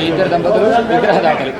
ఇద్దరు దంపతులు విగ్రహదాతలు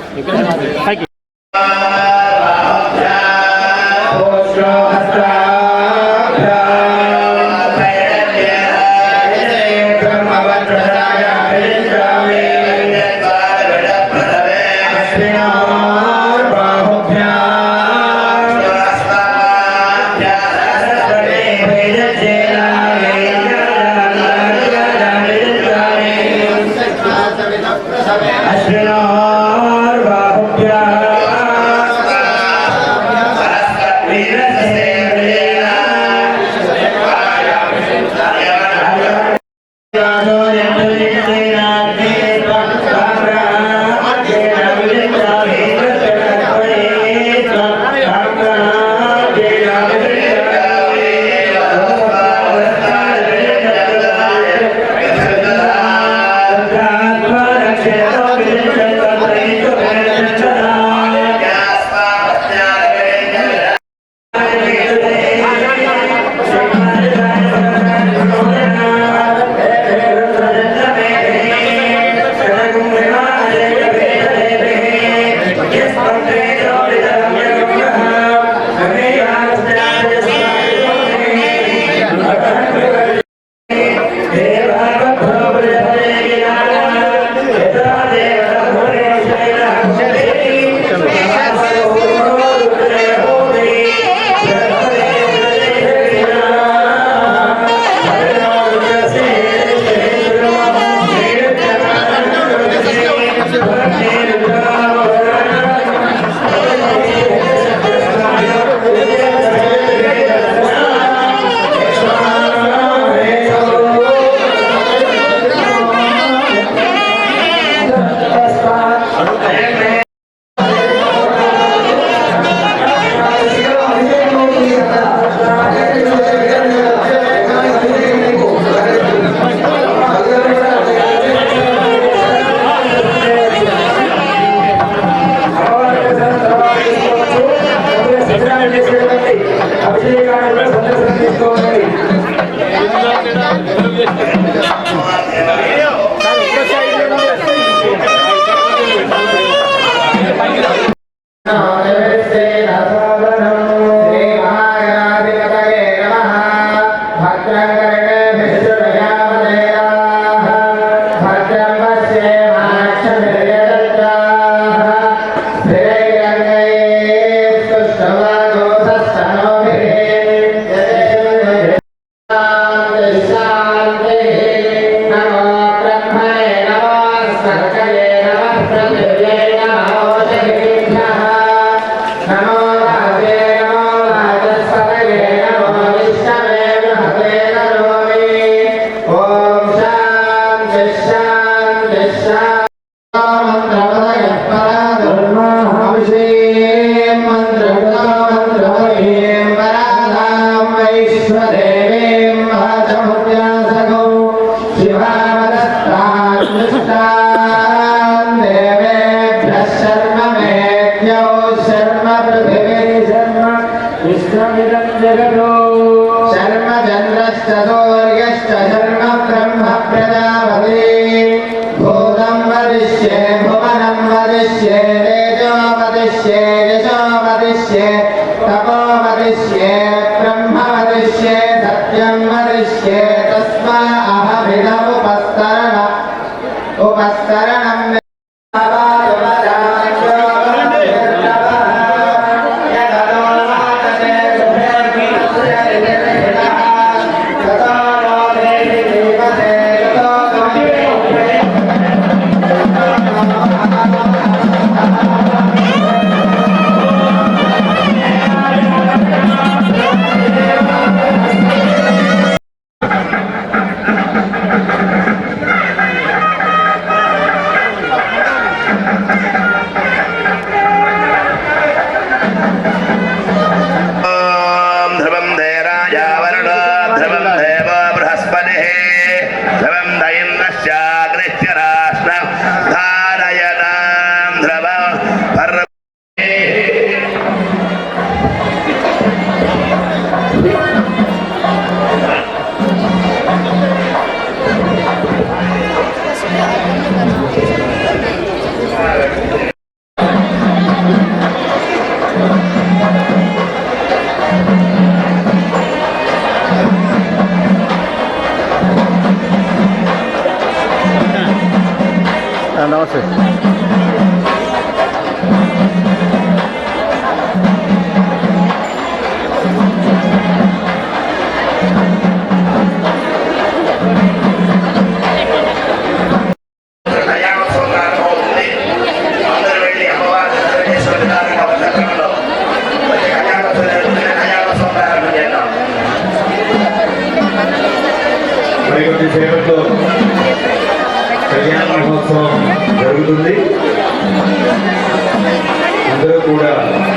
शर्म चन्द्रश्च सूर्यश्च शर्म ब्रह्म प्रजापति भूतं वदिष्ये भुवनं वदिष्ये तेजो वदिष्ये यशो वदिष्ये तपो वदिष्ये ब्रह्म वदिष्ये सत्यं वदिष्ये तस्मा उपस्तरणं नमस्ते మరికొద్ది సేపట్లో కళ్యాణ మహోత్సవం జరుగుతుంది. అందరూ కూడా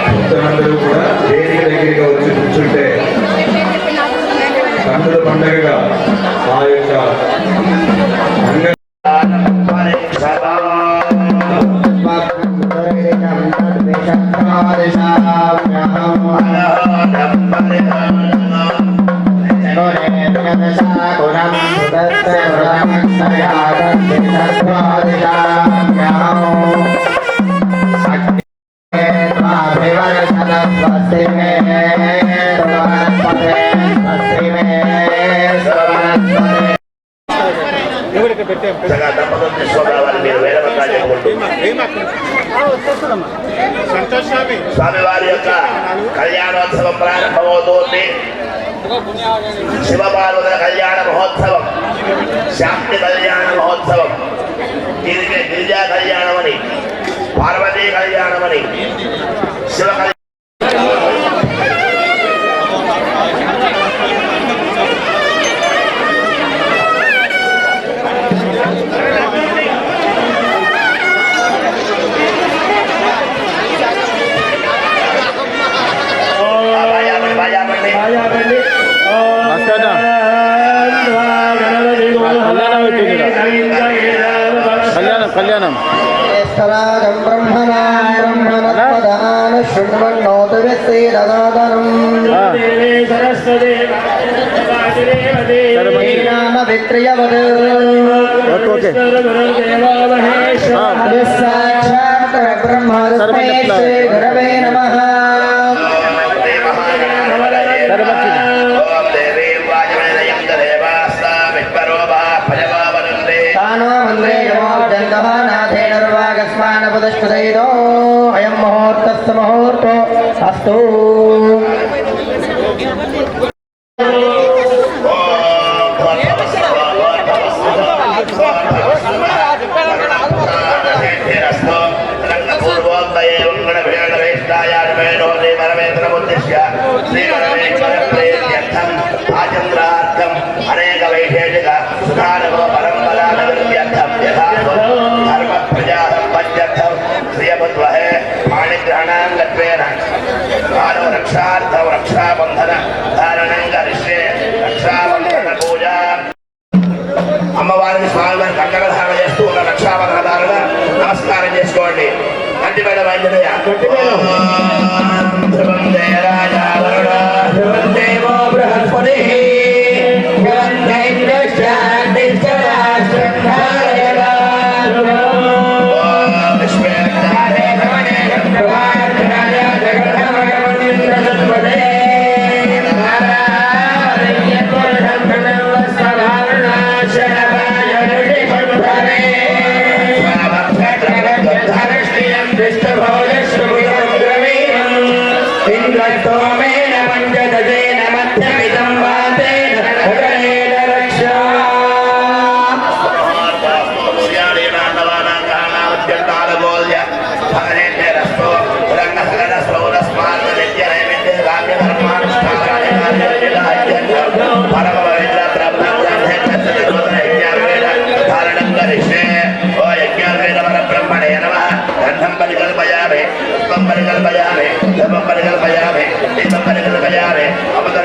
భక్తులందరూ కూడా వేదిక దగ్గరగా వచ్చి కూర్చుంటే కన్నుల పండగగా ఆ యొక్క స్వామివారి యొక్క కళ్యాణోత్సవం ప్రారంభమవుతోంది. శివపార్వతుల కళ్యాణ మహోత్సవం, శాంతి కళ్యాణ మహోత్సవం, దీనికి గిరిజా కళ్యాణమని, పార్వతీ కళ్యాణమని, శివ కళ్యాణం గురవే నమః. अयं मुहूर्तस्य मुहूर्तो अस्तु. अनेक वैशेषिक सुधारको परंपरा धर्म प्रजा संपद्यर्थम श्रियबुद्वहे पाणिग्रहणांगत्वेन मानव रक्षार्थम रक्षाबंधन धारणं करिष्ये. रक्षाबंधन पूजा అమ్మవారికి స్వామివారి కంకణ ధారణ చేస్తూ ఉన్న రక్షాబంధన ధారణ నమస్కారం చేసుకోండి. కంటి పైన వైద్యుడయ్యా ధ్రువం జయ రాజా వరుణ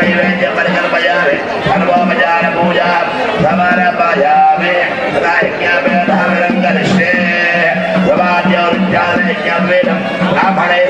नैवेद्यं परिकल्पयामि सर्वोपचार पूजा समर्पयामि तदा यज्ञावेदं करिष्ये प्रवाद्योरुच्चारणयज्ञावेदं ब्राह्मणे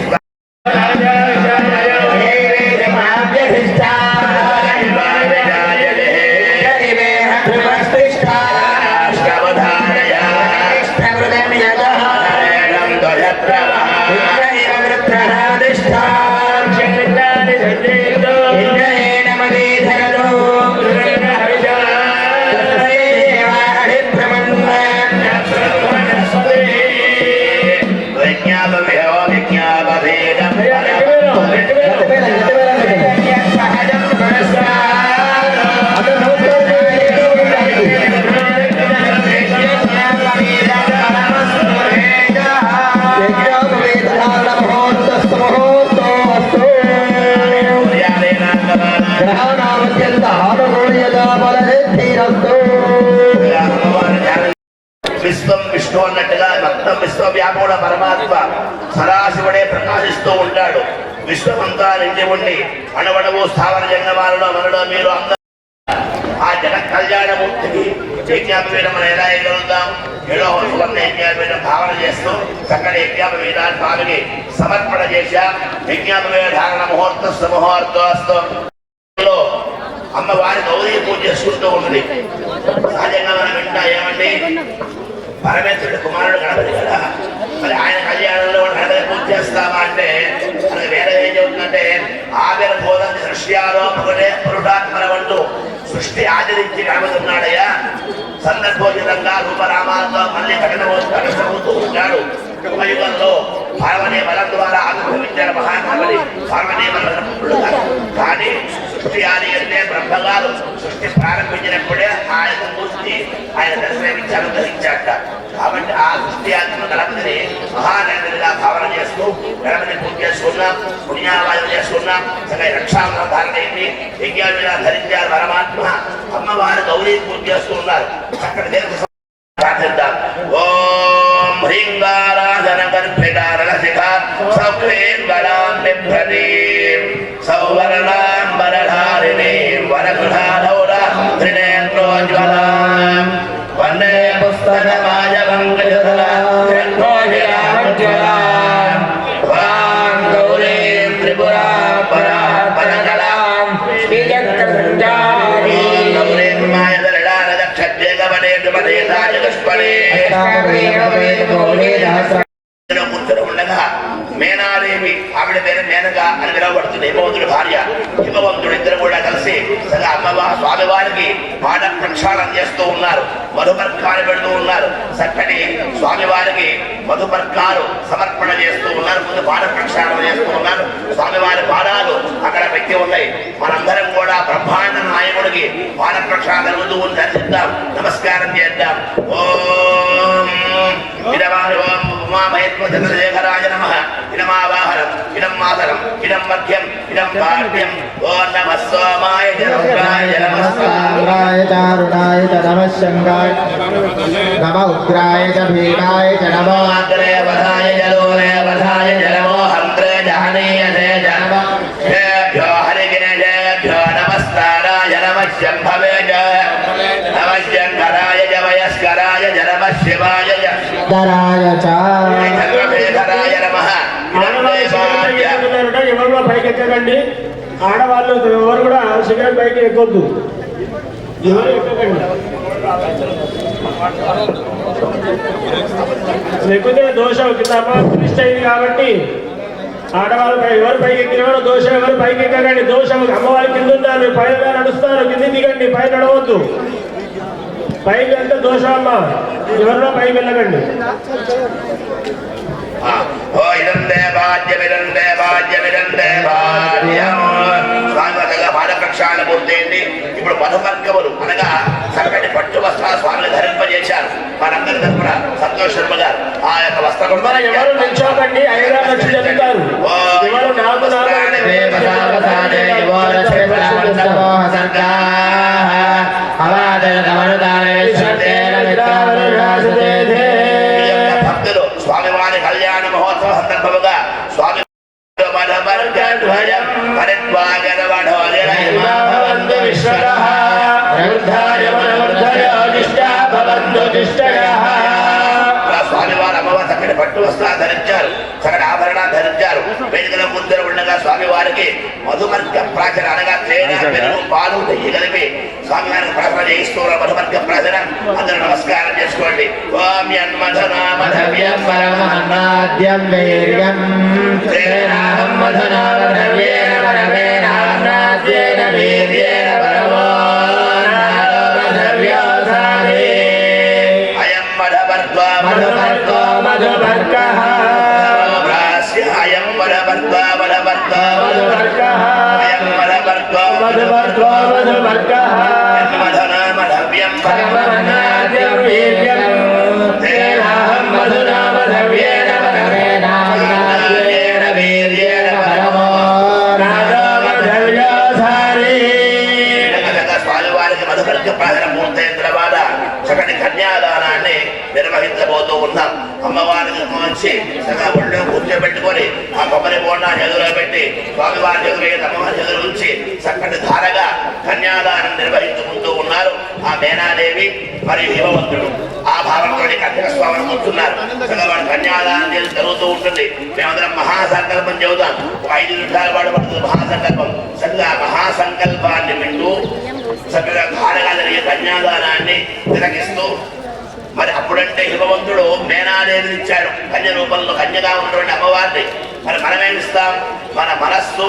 విశ్వం విష్ణు అన్నట్టుగా మొత్తం విశ్వవ్యాపకుడ పరమాత్మ సదాశివుడే ప్రకాశిస్తూ ఉంటాడు. విశ్వమంతా నిండి ఉండి అణవడవు స్థావర జంగమాలలో మనలో మీరు అందరూ ఆ జగత్ కళ్యాణమూర్తికి యజ్ఞాపవేదం మనం ఎలా వేయగలుగుతాం? 7వ సువర్ణ యజ్ఞాపవేదం భావన చేస్తూ చక్కటి యజ్ఞాపవేదాన్ని స్వామికి సమర్పణ చేశాం. యజ్ఞాపవేద ధారణ ముహూర్తోస్తు అమ్మవారి గౌరీ పూజ చేసుకుంటూ ఉంది. సహజంగా మనం వింటా ఏమండి, పరమేశ్వరుడు కుమారుడు గణపతి కదా, మరి ఆయన కళ్యాణంలో గణపతి పూజ చేస్తామా అంటే మనకి వేరే ఏం చెబుతుందంటే ఆవిర్భూతం సృష్ట్యారోపకుడే పురుషాత్మరవంటూ సృష్టి ఆచరించి గణపతి ఉన్నాడయ్యా. సందర్భోచితంగా రూపరామాలతో మళ్ళీ ప్రకటమవుతూ ఉంటాడు. యుగంలో పార్వతీ బలం ద్వారా ఆవిర్భవించాడు మహాగణపతి. పార్వతీ బలం కానీ సృష్టి ఆది అంటే బ్రహ్మగారు సృష్టి ప్రారంభించినప్పుడే ఆయన మూర్తి ఆయన దర్శనమిచ్చారు ధరించాట. కాబట్టి ఆ సృష్టి ఆత్మ గణపతిని మహాగణపతిగా భావన చేస్తూ గణపతి పూజ చేసుకున్నాం, పుణ్యావాదం చేసుకున్నాం. చక్కగా రక్షాబంధన ధారణ అయింది. యజ్ఞాలుగా ధరించారు పరమాత్మ. అమ్మవారు గౌరీ పూజ చేస్తూ ఉన్నారు. చక్కటి ప్రార్థిద్దాం. ఓం హ్రీంగారాధన కల్పితారణ శిఖ సౌఖ్యేంగళాం బిభ్రతీం సౌవర్ణాం వరధారిణీం వరగృహాధౌరా త్రినేత్రోజ్వలాం వందే పుస్తకమాజవం గజధరాం వాం గౌరీం త్రిపురాం పరాం పరకళాం శ్రీచక్రసంచారీం గౌరీం మాయదరడాన దక్షజ్జేగవనే దుమదే రాజగస్పనే కూర్చొని ఉండగా మేనాదేవి ఆవిడ పేరు మేనగా అని పిలువబడుతుంది. హిమవంతుడి భార్య. హిమవంతుడు ఇద్దరు కూడా కలిసి అమ్మవారి స్వామివారికి పాద ప్రక్షాళన చేస్తూ ఉన్నారు. మధుపర్కాలు పెడుతూ ఉన్నారు. చక్కటి స్వామివారికి మధుపర్కాలు సమర్పణ చేస్తూ ఉన్నారు. ముందు పాద ప్రక్షాళన చేస్తూ ఉన్నారు. స్వామివారి పాదాలు అక్కడ పెట్టి ఉన్నాయి. మనందరం కూడా బ్రహ్మాండ నాయకుడికి పాద ప్రక్షాళన ముందు దర్శిద్దాం, నమస్కారం చేద్దాం. ఓం ఉమామహేశ్వరచంద్రశేఖరాయ నమః. ఇదమావాహనం, ఇదం మాతరం, ఇదం మధ్యం, ఇదం పాఠ్యం. ఓం నమః సోమాయ జనకాయ నమః సాంద్రాయ చారుణాయ నమః శంగాయ నమః ఉగ్రాయ చ భీమాయ చ నమః అగ్రే వధాయ జలోరే వధాయ జనమో హంత్రే జహనీయతే జనమ భ్యో హరిగిణేభ్యో నమస్కారాయ నమః శంభవే నమః శంకరాయ జ వయస్కరాయ జ నమః శివాయ ధరాయ చ చంద్రశేఖరాయ నమః. ఎవరు కూడా పైకి ఎక్కకండి. ఆడవాళ్ళు ఎవరు కూడా సిగరెట్ పైకి ఎక్కొద్దు. ఎవరు ఎక్కకండి. లేకపోతే దోషం కింద ప్రతిష్ట అయింది కాబట్టి ఆడవాళ్ళు ఎవరు పైకి ఎక్కిన కూడా దోషం. ఎవరు పైకి ఎక్కకండి. దోషం అమ్మవారి కింద ఉంటారు. పైన నడుస్తారు, కింద దిగండి, పై నడవద్దు. పైకి అంటే దోషం అమ్మ. ఎవరిలో పైకి వెళ్ళకండి. ఓ ఇదం దేవాజ్యమిదం దేవాజ్యమిదం దేవాజ్యం. స్వామిగా పాద ప్రక్షాళన పూర్తయింది. ఇప్పుడు మధుమర్గములు అనగా చక్కటి పట్టు వస్త్రాలు స్వామిని ధరింపజేశారు. మనందరి తరపున సంతోష్ శర్మ గారు ఆ యొక్క వస్త్రం ఎవరు నిల్చోకండి. 5 లక్షలు చెప్తారు. ఎవరు నాకు భక్తులు స్వామివారి కళ్యాణ మహోత్సవ సందర్భముగా స్వామి ఈశ్వరః వృద్ధాయ మనవర్ధయాదిష్టా భవంతు తిష్టయః. స్వామివారు అమ్మవారు చక్కటి పట్టు వస్త్రాలు ధరించారు, చక్కటి ఆభరణాలు ధరించారు. వేదికల ముందర ఉండగా స్వామివారికి మధుమర్గ ప్రాచన అనగా తేనె పెరుగు పాలు నెయ్యి కలిపి స్వామివారికి ప్రార్థన చేయిస్తూ మధుమర్గ ప్రాచన. అందరూ నమస్కారం చేసుకోండి. ఓం యన్మధనా మధవ్యం పరమహన్నాద్యం వీర్యం తేనాహం మధునా మధవ్యేన పరమేనాన్నాద్యేన వీర్యేణ పరమో మధవ్యోధారే. అయం మధవర్గో మధువర్గో మధువర్గః అయం మధవర్గో మధవర్గో మధువర్గః అయం మధవర్గో మధువర్గో మధువర్గః యన్మధనా మధవ్యం పరమహన్నాద్యం వీర్యం తేనాహం మధునా మధవ్యేన పరమేనాన్నాద్యేన వీర్యేణ పరమో మధవ్యోధారే. స్వామివారికి మధువర్గ ప్రార్థన పూర్తయిన తర్వాత చక్కటి కన్యాదానాన్ని నిర్వహించబోతూ ఉన్నాం. అమ్మవారికి వచ్చి సగా ఒళ్ళో కూర్చోబెట్టుకొని ఆ కొబ్బరి బోండాన్ని ఎదురులో పెట్టి స్వామివారి ఎదురు అమ్మవారి ఎదురు నుంచి చక్కటి ధారగా కన్యాదానం నిర్వహించుకుంటూ ఉన్నారు. ఆ మేనాదేవి మరియు హిమవంతుడు ఆ భావంతో కన్యక స్వామిని కూర్చున్నారు. సగా వాడు కన్యాదానం జరుగుతూ ఉంటుంది. మేమందరం మహాసంకల్పం చెబుతాం. 5 నిమిషాల పాటు పడుతుంది మహాసంకల్పం. సరిగ్గా మహాసంకల్పాన్ని వింటూ చక్కగా ధారగా జరిగే కన్యాదానాన్ని తిలకిస్తూ మరి అప్పుడంటే హిమవంతుడు మేనాదేవిని ఇచ్చాడు కన్య రూపంలో, కన్యగా ఉన్నటువంటి అమ్మవారిని. మరి మనమేమిస్తాం? మన మనస్సు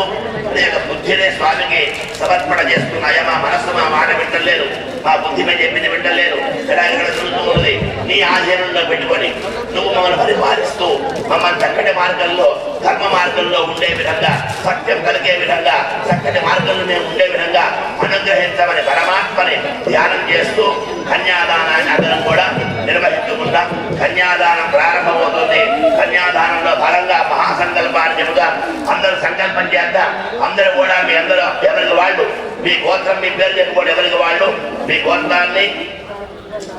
అనే బుద్ధినే స్వామికి సమర్పణ చేస్తున్నాయా? మా మనస్సు మా మాట వింటలేదు, మా బుద్ధి మీద చెప్పింది వింటలేదు, ఇలా ఇక్కడ తిరుగుతూ ఉంది. నీ ఆధీనంలో పెట్టుకొని నువ్వు మమ్మల్ని పరిపాలిస్తూ మమ్మల్ని చక్కటి మార్గంలో ధర్మ మార్గంలో ఉండే విధంగా, సత్యం కలిగే విధంగా, చక్కటి మార్గంలో మేము ఉండే విధంగా అనుగ్రహించమని పరమాత్మని ధ్యానం చేస్తూ కన్యాదానాన్ని అందరం కూడా నిర్వహించుకుంటాం. కన్యాదానం ప్రారంభమవుతుంది. కన్యాదానంలో భాగంగా మహాసంకల్పాన్ని చెబుతాం. అందరూ సంకల్పం చేద్దాం. అందరూ కూడా మీ అందరూ ఎవరికి వాళ్ళు మీ గోత్రం మీ పేరు చెప్పుకోండి. ఎవరికి వాళ్ళు మీ గోత్రాన్ని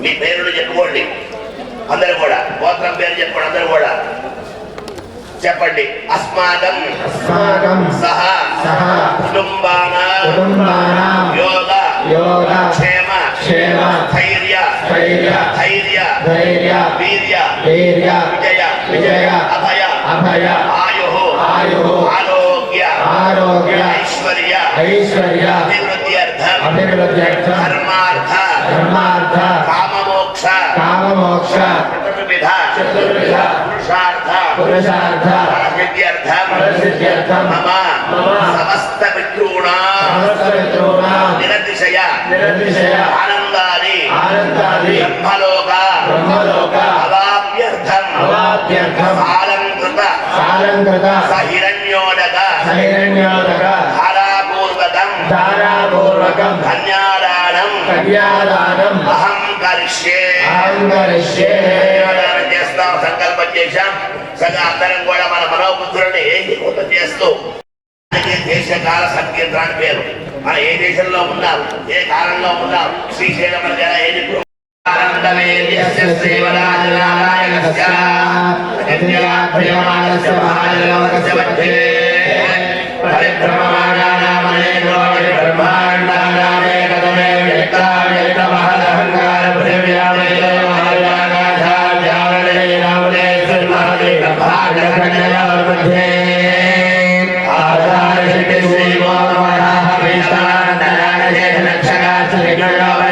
మీ పేరును చెప్పుకోండి. అందరూ కూడా గోత్రం పేరు చెప్పుకోండి. అందరూ కూడా చెప్పండి. అస్మాకం సహా కుటుంబానాం యోగ క్షేమ ధైర్య వీర్య విజయ అభయ ఆయు ఆరోగ్య ఐశ్వర్య అభివృద్ధ్యర్థం ధర్మార్థ కామమోక్ష చతుర్విధ పురుషార్థ సిద్ధ్యర్థం మమ సమస్త పితॄణాం నిరతిశయ ఆనందాని బ్రహ్మలోక అవాప్యర్థం సాలంకృత సహిరణ్యోదక ధారాపూర్వకం కన్యాదానం అహం కరిష్యే. చేస్తాం, సంకల్పం చేశాం. సగా అందరం కూడా మన మనోబుద్ధులని చేస్తూ దేశకాల సంకీర్తన పేరు. మన ఏ దేశంలో ఉన్నాం, ఏ కాలంలో ఉన్నాం, శ్రీశైలం ఏది Jaya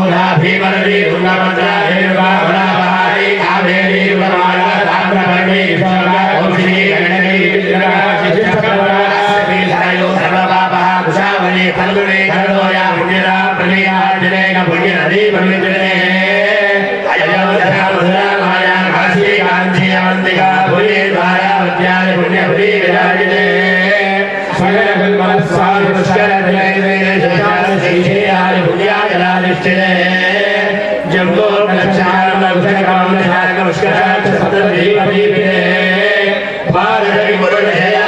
बहुधा भीमनदी तुंगभद्रा रेणुका वरावहारी कावेरी उदमाला ताम्रपर्णी विशाला ओषिणी गण्डकी विद्रगा शिशिष्टकवरा सरयो सर्वपापः कुशावली फल्गुणी खरदोया पुण्यदा प्रणीया जनेन पुण्यनदी पवित्रने अयोध्या मधुरा माया काशी कांची अवंतिका पुरी द्वारा विद्यालय पुण्यपुरी विराजिते स्वगणकल्पल स्वामी पुष्कर दिले शशाल श्रीशेयाल पुण्याजलाधिष्ठिते जम्बो कक्षाल लघुशकम शाक पुष्कर सप्तदीपदीपिते भारत विपुलजया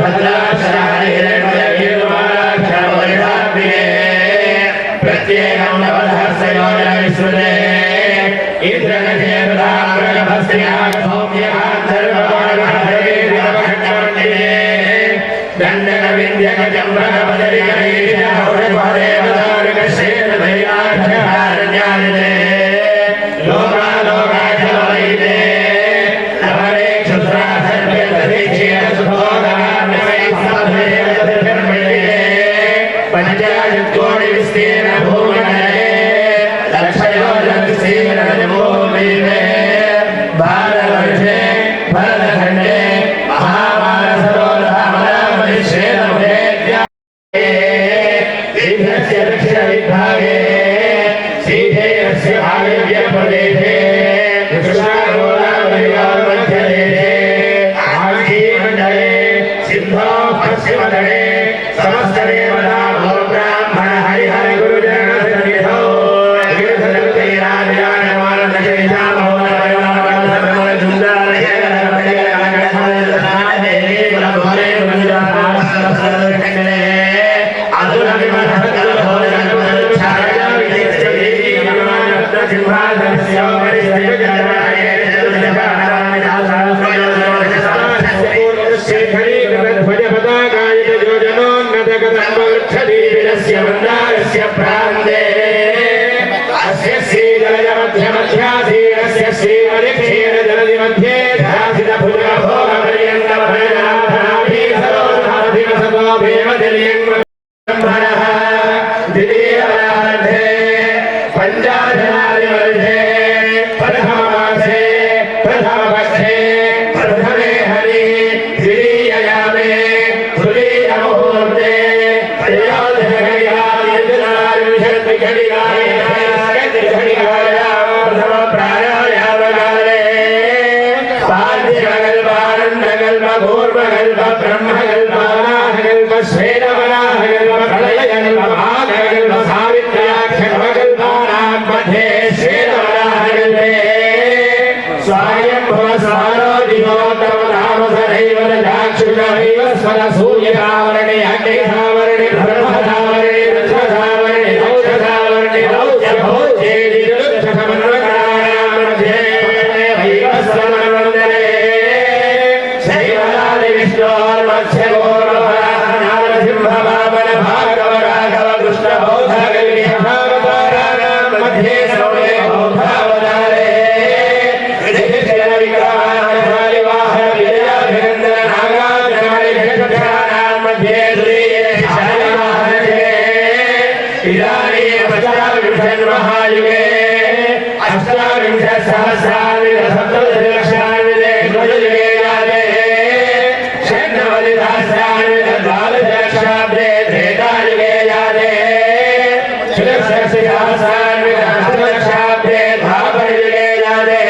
भद्रा शराहरि हिरण्मय कीर्तमाला क्षणवरिधात्मिके प्रत्येकं नवदहस्रयोजन विश्रुते इंद्रनदेवता प्रगभस्त्या सौम्यगान्धर्वगणहरे विरभट्टमण्डिते दण्डकविन्द्यकजम्बकपदरिकैषहौरद्वारेवदारुकशेनभैराठकारण्यादिते लोकालोकाचलवैते लवणे क्षुद्राधर्म्यदधीक्षेण सुभोगकार्णवै साधुरेवदधर्मण्डिते पञ्चाशत्कोटिविस्तीर्ण भूमण्डले लक्षयोजनविस्तीर्णजम्बूद्वीपे भारतवर्षे भरतखण्डे दीर्घस्य दक्षिणविभागे श्रीधेयस्य भागव्यप्रदेशे कृष्णागोदावरीमध्यदेशे आङ्गीमण्डले सिन्धो पश्चिमतटे समस्तदेवताभो ब्राह्मण हरिहर गुरुजनसन्निधौ प्रान्ते अस्य श्रीजलमध्यमध्याधीरस्य श्रीमदिक्षीर जलदि मध्ये ध्यासित भुजभोगपर्यन्तभरणाभीसरोधाधिमसतो भीमदिर्यङ्गम्भरः द्वितीयवराध्ये पञ्चाशनादिवर्षे प्रथममासे प्रथमपक्षे प्रथमे हरि द्वितीययामे तुलीयमुहूर्ते ब्रह्मकल्प श्वेतवराहकल्प प्रलयकल्प भागकल्प सावित्र्याख्यकल्पानां मध्ये श्वेतवराहकल्पे स्वायम्भुव स्वारो दिवोत्तमतामसरैव चाक्षुषैव स्वरसूर्यकावरणे अग्निसावरणे ब्रह्मसावरणे रुद्रसावरणे दौषसावरणे दौत्यभोज्ये दिरुक्षसमन्वकानां मध्ये वैवस्वमन्वन्दने शैवरादि विष्णोर्मत्स्यगोर्वराह नारसिंहवामन भार्गव राघव कृष्ण बौद्धगल्गिहावताराणां मध्ये सर्वे बौद्धावतारे विक्रमाणिवाहन विजयाभिनन्दन नागाग्रमणिक्षाणां मध्ये दुरीयशालिवाहने इदानीं पञ्चविंशन्महायुगे अष्टाविंशत्सहस्राविद सप्तदशलक्षाविदे द्वयुगे यादे षण्णवतिसहस्राविद द्वादशलक्षाब्दे त्रेतायुगे यादे चतुर्षष्टिसहस्राविद अष्टलक्षाब्दे द्वापरयुगे यादे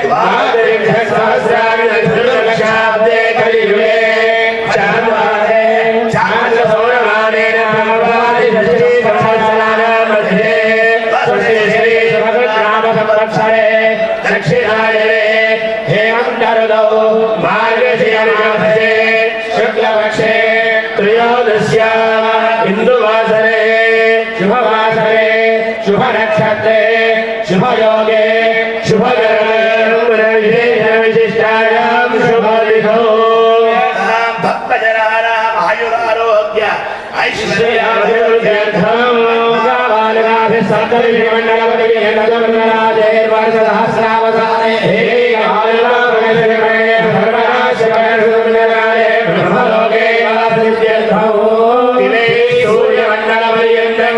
द्वादशसहस्राविद चतुर्दशलक्षाब्दे कलियुगे चान्द्वादे चान्द्रसौरमानेन नववादिषष्टिसहस्राणां मध्ये संवत्सरे दक्षिणायने हेमन्तऋतौ मार्गशीर्षमासे शुक्लपक्षे त्रयोदश्याम् इन्दुवासरे शुभवासरे शुभनक्षत्रे शुभयोगे शुभविशिष्टायां शुभदिशौ भक्तजनानाम् आयुरारोग्य ऐश्वर्याभिवृद्ध्यर्थं कावालकाभिस्सप्तविमण्डलपतिभिः नवमण्डलादेर्वर्षसहस्रावसाने ब्रह्मलोके वासित्यर्थौ सूर्यमण्डलपर्यन्तं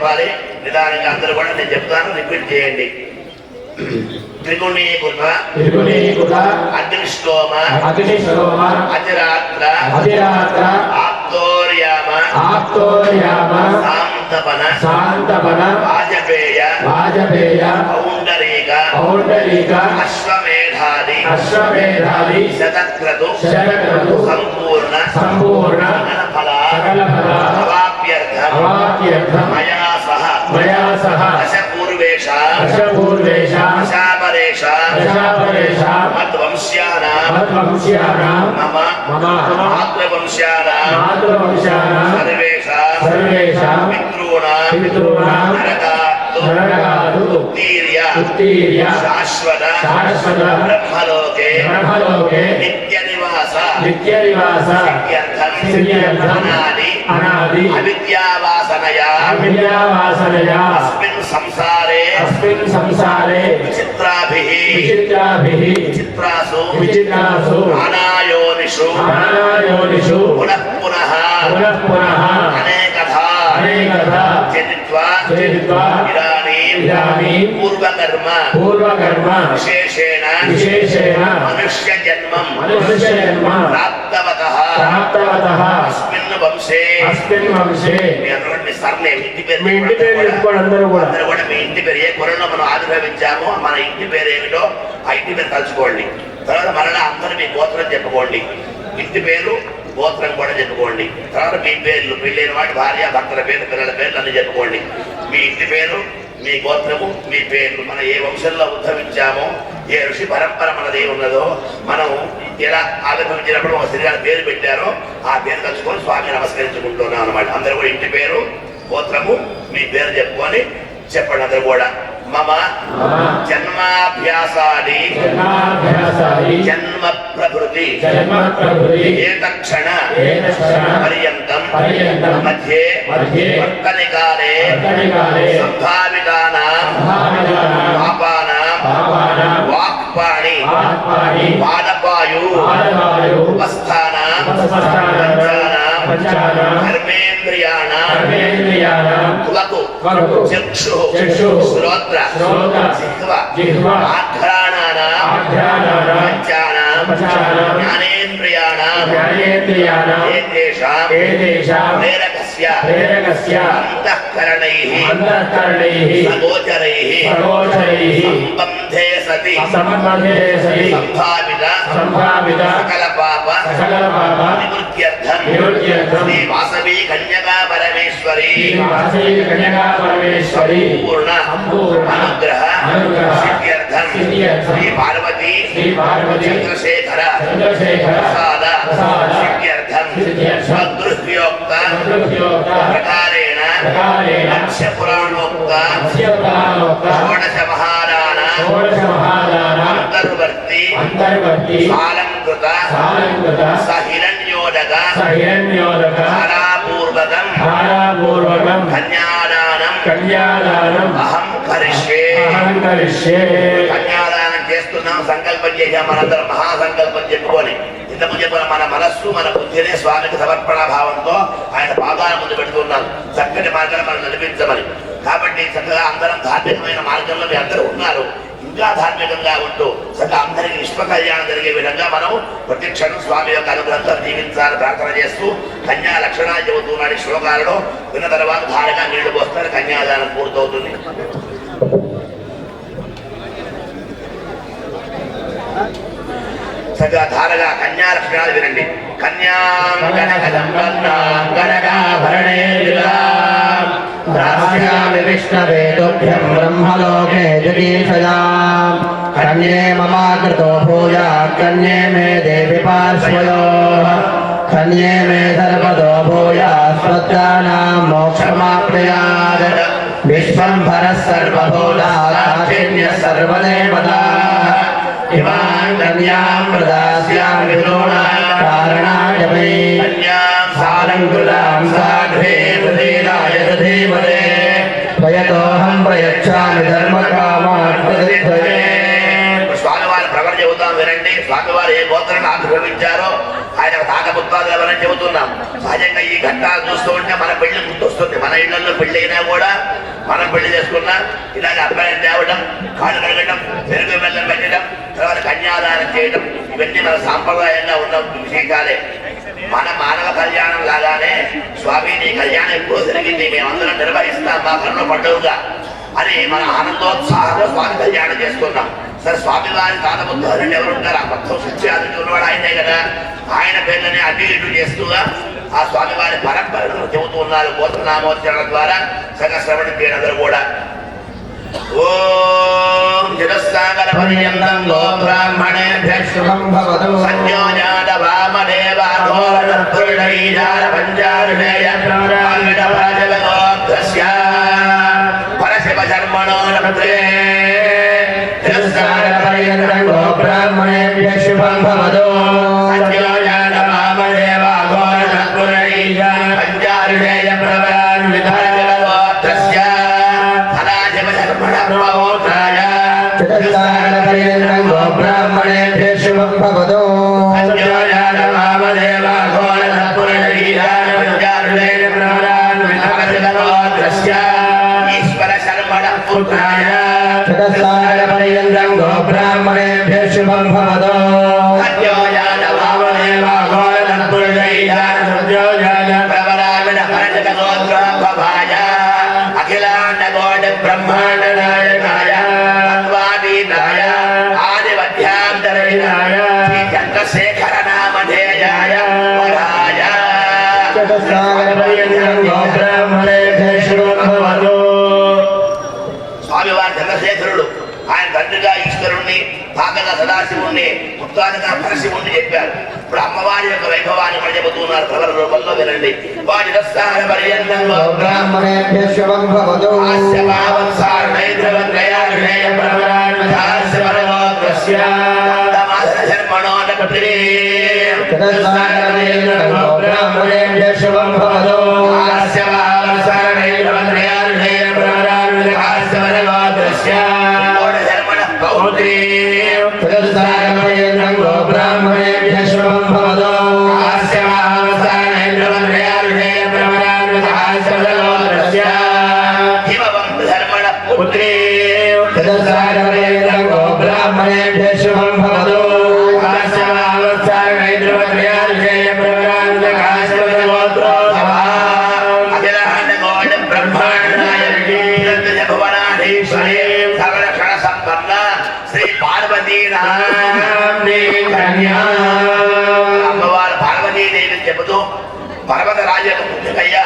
చెప్పాలి. నిదానంగా అందరూ కూడా నేను చెప్తాను, రిపీట్ చేయండి. త్రిగుణీకృత అగ్నిష్టోమ అతిరాత్ర ఆప్తోర్యామ సాంతపన వాజపేయ పౌండరీక అశ్వమేధాది శతక్రతు సంపూర్ణ అవాప్యర్థం మయా సహ దశపూర్వేషాం మద్వంశ్యానాం మమ మాతృవంశ్యానాం సర్వేషాం పితॄణాం నరకాతు ఉత్తీర్య శాశ్వత బ్రహ్మలోకే నిత్యనివాస అనాది అవిద్యావాసనయా అస్మిన్ సంసారే విచిత్రాసు అనాయోనిషు పునః అనేకథా చరిత్వా ఇదానీం పూర్వకర్మ విశేషేణ మనుష్య జన్మం ప్రాప్తవతః అస్మిన్ వంశే మీ ఇంటి పేరు అందరూ కూడా మీ ఇంటి పేరు ఏ కొరలో మనం ఆవిర్భవించామో మన ఇంటి పేరు ఏమిటో ఆ ఇంటి పేరు తలుచుకోండి. తర్వాత మరలా అందరూ మీ గోత్రం చెప్పుకోండి. ఇంటి పేరు గోత్రం కూడా చెప్పుకోండి. తర్వాత మీ పేర్లు, పెళ్ళైన వాటి భార్య భర్తల పేర్లు, పిల్లల పేర్లు అన్ని చెప్పుకోండి. మీ ఇంటి పేరు, మీ గోత్రము, మీ పేర్లు, మనం ఏ వంశంలో ఉద్భవించామో, ఏ ఋషి పరంపర మనది ఉన్నదో, మనం ఎలా ఆవిర్భవించినప్పుడు ఒక శరీరాన్ని పేరు పెట్టారో ఆ పేరు తలుచుకొని స్వామి నమస్కరించుకుంటున్నాం అన్నమాట. అందరూ కూడా ఇంటి పేరు, గోత్రము, మీ పేరు చెప్పుకొని చెప్పండి అందరూ కూడా. మమ జన్మాభ్యాసాది జన్మ ప్రభృతి ఏతక్షణ పర్యంతం మధ్యే వర్తనికాలే సంభావితానాం పాపానాం వాక్పాణి పాదపాయు ఉపస్థానాం కర్మేంద్రియాణాం కులకు చక్షు శ్రోత్ర జిహ్వ ఆఘ్రాణానాం జ్ఞానేంద్రియాణాం ఏతేషాం ప్రేరకస్య అంతఃకరణైః సగోచరైః సంబంధే సతి సంభావిత సకల పాప నివృత్త్యర్థం శ్రీ వాసవి కన్యకా పరమేశ్వరి సంపూర్ణ అనుగ్రహ సిద్ధ్యర్థం శ్రీ పార్వతీ చంద్రశేఖర ప్రసాద సిద్ధ్యర్థం స్వగృహ్యోక్త ప్రకారేణ లక్ష్య పురాణోక్త షోడశ మహారాణ అంతర్వర్తి సాలంకృత సహిరణ్యోదక ధారాపూర్వకం కన్యాదానం అహం కరిష్యే. కన్యాదానం చేస్తున్నాం, సంకల్పం చేశాం. మనందరం మహాసంకల్పం చెప్పుకొని ఇంతకు చెప్పిన మన మనస్సు, మన బుద్ధినే స్వామికి సమర్పణ భావంతో ఆయన పాదాల ముందు పెడుతున్నాం. చక్కటి మార్గాన్ని మనం నడిపించమని. కాబట్టి చక్కగా అందరం ధార్మికమైన మార్గంలో మీ అందరూ ఉన్నారు. ఇంకా ధార్మికంగా ఉంటూ చక్కగా అందరికీ విశ్వ కళ్యాణం జరిగే విధంగా మనం ప్రతి క్షణం స్వామి యొక్క అనుగ్రహంతో జీవించాలని ప్రార్థన చేస్తూ కన్యా లక్షణాలు చెబుతున్నాడు శ్లోకాలలో. విన్న తర్వాత ధారగా నీళ్లు పోస్తారు, కన్యాదానం పూర్తవుతుంది. చక్కగా ధారగా కన్యా లక్షణాలు వినండి. కన్యాం విష్ణవేతుభ్యం బ్రహ్మలోకే జగీషయాం కన్యే మమాకృతో భూయా కన్యే మే దేవి పార్శ్వయోః కన్యే మే సర్వదో భూయా స్వత్తానాం మోక్షమాప్నుయాత్ విశ్వంభరః సర్వభూతారాశిన్యః సర్వదేవతాః ఇమాం కన్యాం ప్రదాస్యామి విదూనాం కారణాయ వై కన్యాం సాలంకృతాం సాధ్వే ప్రసీదాయ ధీమతే భయతోహం ప్రయచ్ఛామి ధర్మకామార్థసిద్ధయే. స్వామివారి ప్రవరణ చెబుతాం వినండి. స్వామివారు ఏ గోత్రాన్ని ఆవిర్భవించారో ఆయన తాకపుత్రాలు ఎవరని చెబుతున్నాం. సహజంగా ఈ ఘట్టాలు చూస్తూ ఉంటే మన పెళ్లి గుర్తొస్తుంది. మన ఇళ్లలో పెళ్లి అయినా కూడా మనం పెళ్లి చేసుకున్నా ఇలాగ అబ్బాయిని తేవడం, కాళ్ళు కడగడం, పెరుగు బెల్లం పెట్టడం, తర్వాత కన్యాదానం చేయడం, ఇవన్నీ మన సాంప్రదాయంగా ఉన్న విశేషాలే. మన మానవ కళ్యాణం లాగానే స్వామి నీ కళ్యాణం ఎప్పుడూ జరిగింది, మేమందరం నిర్వహిస్తాం మా కర్మ పండుగగా అని మన ఆనందోత్సాహంలో స్వామి కళ్యాణం చేసుకున్నాం. సరే స్వామి వారి తాతబుద్ధులు ఎవరుంటారు? ఆ మొత్తం శిష్యాదులు ఉన్నవాడు ఆయనే కదా. ఆయన పేర్లని అటు ఇటు చేస్తూగా ఆ స్వామి వారి పరంపరను చెబుతూ ఉన్నారు గోత్రనామోచ్చరణ ద్వారా సగశ్రవణం చేయడం కూడా. ఓం జగస్సాగర పర్యంతం గో బ్రాహ్మణేభ్యః శుభం భవతు. సంయోజాత వామదేవ ఘోర పురుషైజాల పంచారుణేయ ప్రాణిత పరజగోత్రస్య పరశివ శర్మణో నమస్తే. జగస్సాగర పర్యంతం గో బ్రాహ్మణేభ్యః శుభం భవతు. సంయోజాత వామదేవ ఘోర పురుషైజాల పంచారుణేయ ప్రాణిత పరజగోత్రస్య చతుస్సాగరపర్యంతం గో బ్రాహ్మణేభ్యః శుభం భవతు. చతుస్సాగరపర్యంతం గో బ్రాహ్మణేభ్యః శుభం భవతు. అఖిలాండ గోడ బ్రహ్మాండ నాయకాయ అద్వాదీతాయ ఆదివధ్యాంతరహితాయ శ్రీ చంద్రశేఖర నామధేయాయ వరాయ. చతుస్సాగరపర్యంతం గో బ్రాహ్మణేభ్యః శుభం భవతు. స్వామివారి చంద్రశేఖరుడు ఆయన తండ్రిగా ఈశ్వరుణ్ణి, భాగంగా సదాశివుణ్ణి, ముక్తాదిగా పరశివుణ్ణి చెప్పారు. ఇప్పుడు అమ్మవారి యొక్క వైభవాన్ని కూడా చెబుతున్నారు కలర రూపంలో. వినండి. వారి పర్యంతంలో బ్రాహ్మణేభ్యః శుభం భవతు. చతుస్సాగరపర్యంతం గో బ్రాహ్మణేభ్యః శుభం భవతు. చతుస్సాగరపర్యంతం గో బ్రాహ్మణేభ్యః శుభం భవతు. చతుస్సాగరపర్యంతం గో బ్రాహ్మణేభ్యః శుభం భవతు. అమ్మవారు పార్వతీదేవిని చెబుతూ పర్వత రాజు యొక్క పుత్రికయ్య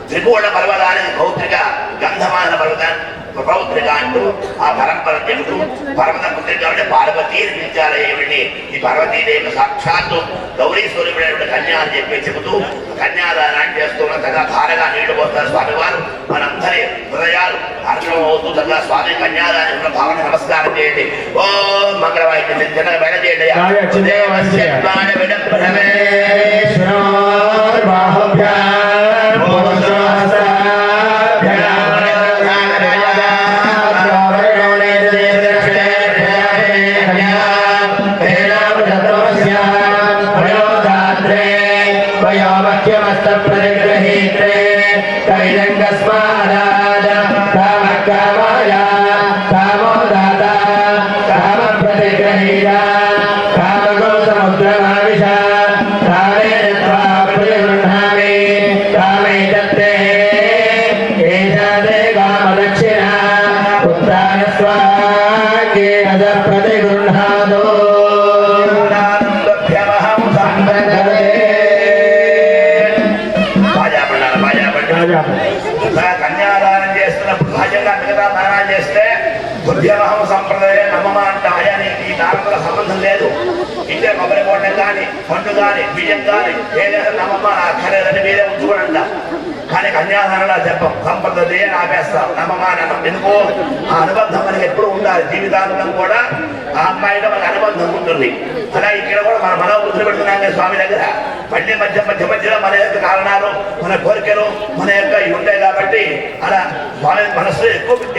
త్రికోణ పర్వతానికి పౌత్రిక, గంధమాన పర్వతాన్ని పౌత్రిక అంటూ ఆ పరంపర చెబుతూ పర్వత పుత్రిక అంటే పార్వతీ పిలిచారు. ఏమిటి ఈ పార్వతీదేవి సాక్షాత్తు గౌరీ స్వరూపుడైనటువంటి కన్యా అని చెప్పి చెబుతూ కన్యాదానాన్ని చేస్తున్న తగ్గ ధారగా నీళ్లు పోస్తారు స్వామివారు. మనందరి హృదయాలు హర్షం అవుతూ తగ్గ స్వామి కన్యాదానం భావన నమస్కారం చేయండి. ఓ మంగళవాయి చిన్న బయట చేయండి. కన్యాదానం చేస్తున్నప్పుడు సహజంగా మిగతా దానాలు చేస్తే బుద్ధ్యమహం సంప్రదాయం నమ్మమా అంటాయి అని ఈ దానంతో సంబంధం లేదు. ఇంటే కొబ్బరి బొండం కానీ, పండు కానీ, బియ్యం కానీ ఏదైనా నమ్మమ్మ అక్కర్లేదని మీరే ఉంచుకొని అంటాం. కానీ కన్యాదానంలో చెప్పం, సంప్రదాయ అని ఆపేస్తాం. నమ్మమా నమ్మం ఎందుకు? ఆ అనుబంధం మనకి ఎప్పుడు ఉండాలి. జీవితాంతం కూడా ఆ అమ్మాయితో మనకు అనుబంధం ఉంటుంది. అలా ఇక్కడ కూడా మన మనోబుద్ధులు పెడుతున్నాం కదా స్వామి దగ్గర. మళ్ళీ మధ్యలో మన యొక్క కారణాలు, మన కోరికలు, మన యొక్క ఇవి ఉంటాయి కాబట్టి అలా స్వామి మనస్సు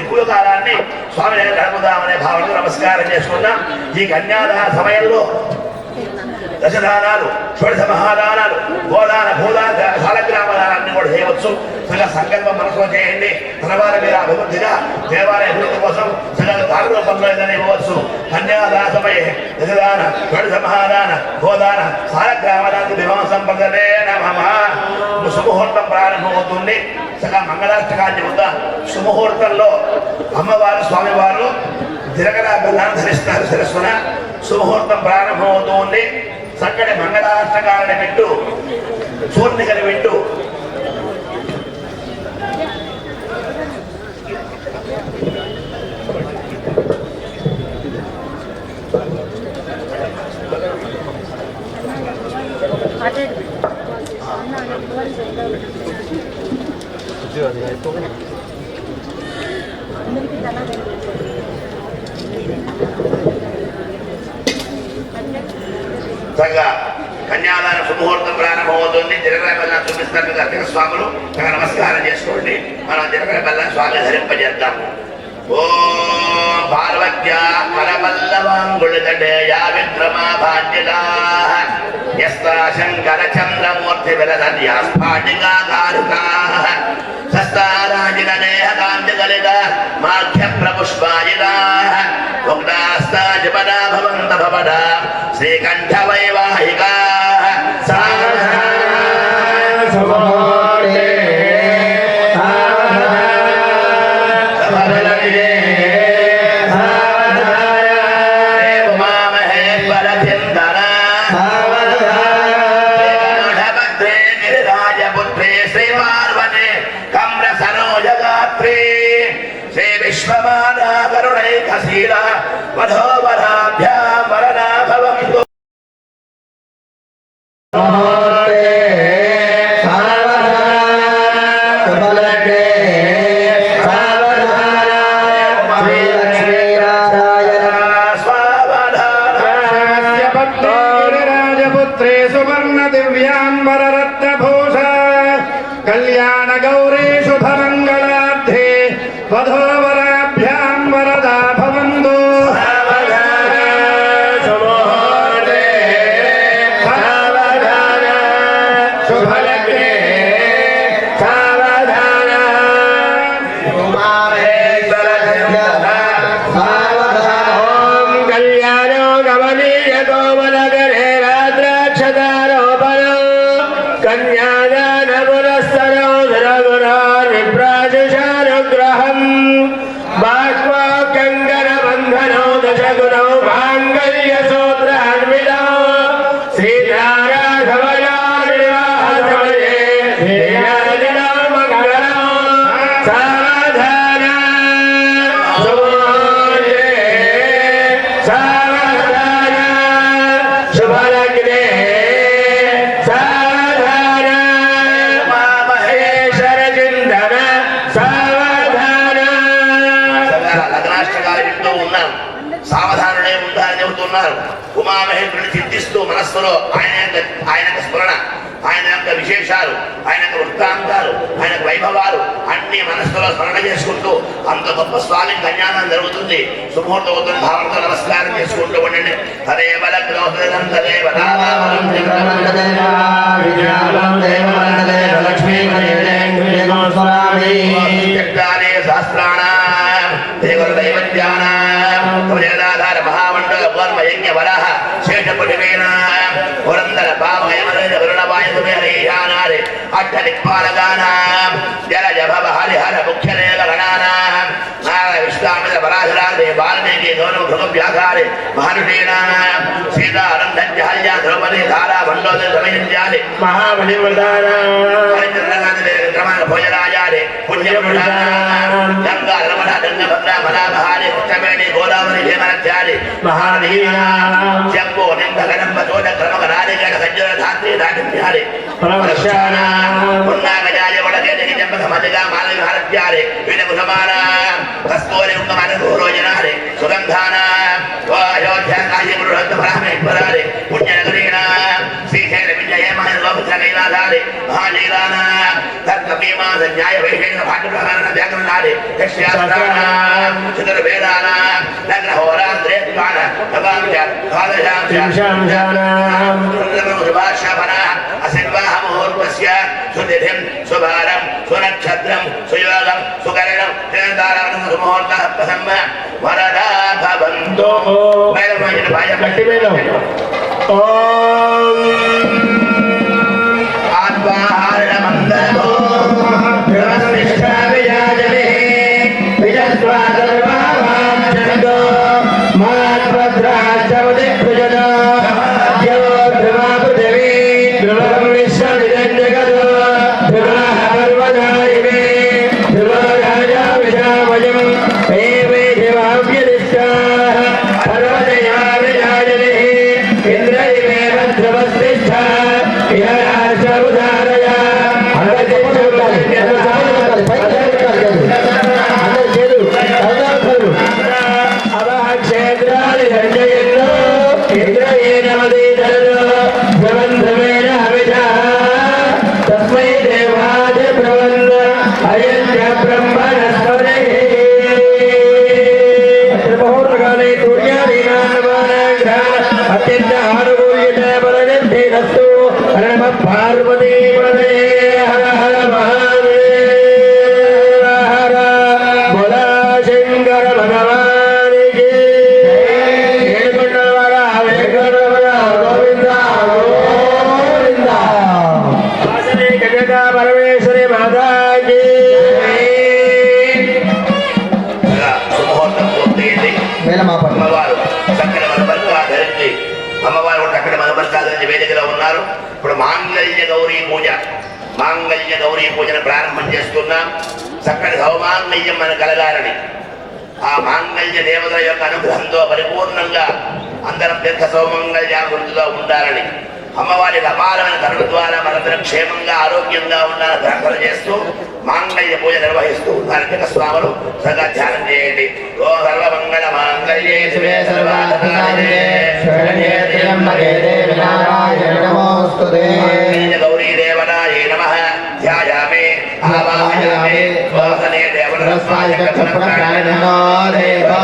ఎక్కువ కాలాన్ని స్వామి దగ్గర గడుపుదామనే భావనతో నమస్కారం చేసుకుందాం. ఈ కన్యాదాన సమయంలో దశదానాలు, షోడశ మహాదానాలు, గోదాన, భూదాన, సాలగ్రామదానాన్ని కూడా చేయవచ్చు. సగ సంకల్పం మనసులో చేయండి. తనవారి మీద అభివృద్ధిగా దేవాలయ అభివృద్ధి కోసం సగల దాన రూపంలో ఏదైనా ఇవ్వచ్చు. కన్యాదాన సమయే నిజదాన గడు సమాధాన గోదాన సారగ్రామదానికి వివాహ సంపదనే నమః. శుభముహూర్తం ప్రారంభమవుతుంది. సగ మంగళాష్టకాన్ని వద్ద శుభముహూర్తంలో అమ్మవారు స్వామివారు తిరగరా బెల్లాన్ని ధరిస్తారు శిరస్సున. శుభముహూర్తం ప్రారంభమవుతుంది. చక్కటి మంగళాష్టకాలని పెట్టు చూర్ణికని పెట్టు. కన్యాదాన శుభముహూర్తం ప్రారంభమవుతుంది. జనగణ బెల్లం చూపిస్తారు అర్చక స్వాములు. నమస్కారం చేసుకోండి. మనం జనగణ బెల్లం స్వామి ధరింపజేద్దాము. ఓం పార్వత్యా కరబల్లవాంగుళితడేయా విక్రమా భాగ్యలా యస్తా శంకర చంద్రమూర్తి విలదన్యా స్ఫాటికాకారుకా సస్తారాజిన దేహకాంతికలిత మాధ్య ప్రపుష్పాజితా ఉగ్రాస్తా జపదా భవంత భవదా శ్రీకంఠ వైవాహికా వధోవరాభ్యాం వరదా భవంతు. రాజపుత్రే సువర్ణ దివ్యాంబరరత్నభూషా కళ్యాణ గౌరీ శుభమంగళార్థే వధోవరాభ్యాం వరదా భవంతు. సావధానుడే ఉండాలని చెబుతున్నారు. ఉమామహేశ్వరుని చింతిస్తూ మనస్సులో ఆయన స్మరణ, ఆయన యొక్క విశేషాలు, ఆయన యొక్క వృత్తాంతాలు, ఆయన వైభవాలు అన్ని మనస్సులో స్మరణ చేసుకుంటూ అంత గొప్ప స్వామి కన్యాదానం జరుగుతుంది. శుభముహూర్తం అవుతున్న భావనతో నమస్కారం చేసుకుంటూ ఉండండి. హరే బల జగదాధార మహామండల పూర్వ యజ్ఞ వరాహ శేషపుటివేన పురందర పావయమరేణ వరుణవాయుధుమేరీశానారే అట్ట దిక్పాలగానాం జలజ భవ హరిహర ముఖ్యదేవ గణానాం నారాయణ విశ్వామిత పరాశరాదే వాల్మీకి గౌరవ భృగవ్యాఘారే మహర్షీణాం సీతారంధన్య హల్యా ద్రౌపది ధారా మండోదర సమయంత్యాది మహాబలివృతానాం క్రమణ భోజరాజారే పుణ్యపురుషానాం గంగా రమణ దంగభద్ర మలామహారే కృష్ణవేణి గోదావరి హేమరత్యాది మహానదీనాం జంబో నింద గణంబ చోద క్రమ రాజగణ సజ్జన ధాత్రి దాటిన్యాది పరమర్షానాం పున్నాగజాయ వడకేతకి జంబ సమజగా మాలవి భారత్యాది వినముసమానాం కస్తూరి ఉంగమన గోరోజనారే సుగంధానాం ఓ అయోధ్య కాశీ పురుషోత్త పరమేశ్వరారే పుణ్యనగరీనాం శ్రీశైల విజయ మహేంద్ర కైలాసారే మహాలీలానాం తర్కమీమా సంజాయ వైశేష భాగ్యప్రహారణ వ్యాకరణారే యక్ష్యాస్త్రానాం చతుర్వేదానాం నగ్రహోరాత్రే కాల నవాంశ ద్వాదశాంశానాం శుభాశమన అసిన్వాహ ముహూర్తస్య సునిధిం శుభారం సునక్షత్రం సుయోగం సుకరణం త్రిదారం సుముహూర్తః ప్రసన్న వరదా భవంతు మేలమైన భాయ గట్టి మేళం. ఓం ఆత్మాహారణ మంగళమో బ్రహ్మనిష్ఠా విజాజనే విజస్వా సర్వావాంఛనదో మాత్వద్రాశ్చవదే భుజదో యో ధ్రువా పృథివీ ధ్రువం విశ్వమిదం జగదో ధ్రువః పర్వతాయిమే ధ్రువో రాజా విశామయం ఏవే దివావ్యదిష్టాః పర్వతయా విజాజనే ఇంద్రయివేవ ధ్రువస్తిష్ఠా అత్యంత ఆనుకూల్యత బలనిర్ధేనస్తు హర పార్వతీ పదే హర హర మహాదేవ హర బోలా శంకర భగవానికి ఏడుకొండలవాడ వెంకటరమణ గోవింద గోవింద వాసనే కన్యకా పరమేశ్వరి మాతాకి సుముహూర్తం పూర్తయింది. అమ్మవారు చక్కని మనబర్గా ధరించి అమ్మవారు చక్కని మనబర్గా ధరించి వేదికలో ఉన్నారు. ఇప్పుడు మాంగళ్య గౌరీ పూజను ప్రారంభం చేస్తున్నాం. చక్కని సౌమాంగళ్యం మనకు కలగాలని ఆ మాంగళ్య దేవతల యొక్క అనుగ్రహంతో పరిపూర్ణంగా అందరం దీర్ఘ సౌమంగళ్యాభివృద్ధిలో ఉండాలని అమ్మవారి అపారమైన కరుణ ద్వారా మనందరం క్షేమంగా ఆరోగ్యంగా ఉండాలని ప్రార్థన చేస్తూ మాంగళ్య పూజ నిర్వహిస్తూ కార్తీక స్వాములు సదా ధ్యానం చేయండి. ఓ సర్వమంగళ మాంగళ్యే శివే సర్వార్థసాధికే శరణ్యే త్ర్యంబకే దేవి నారాయణి నమోస్తుతే గౌరీ దేవతాయే నమః ధ్యాయామి ఆవాహయామి వాసనే దేవతస్వాయ కథనప్రాణో దేవో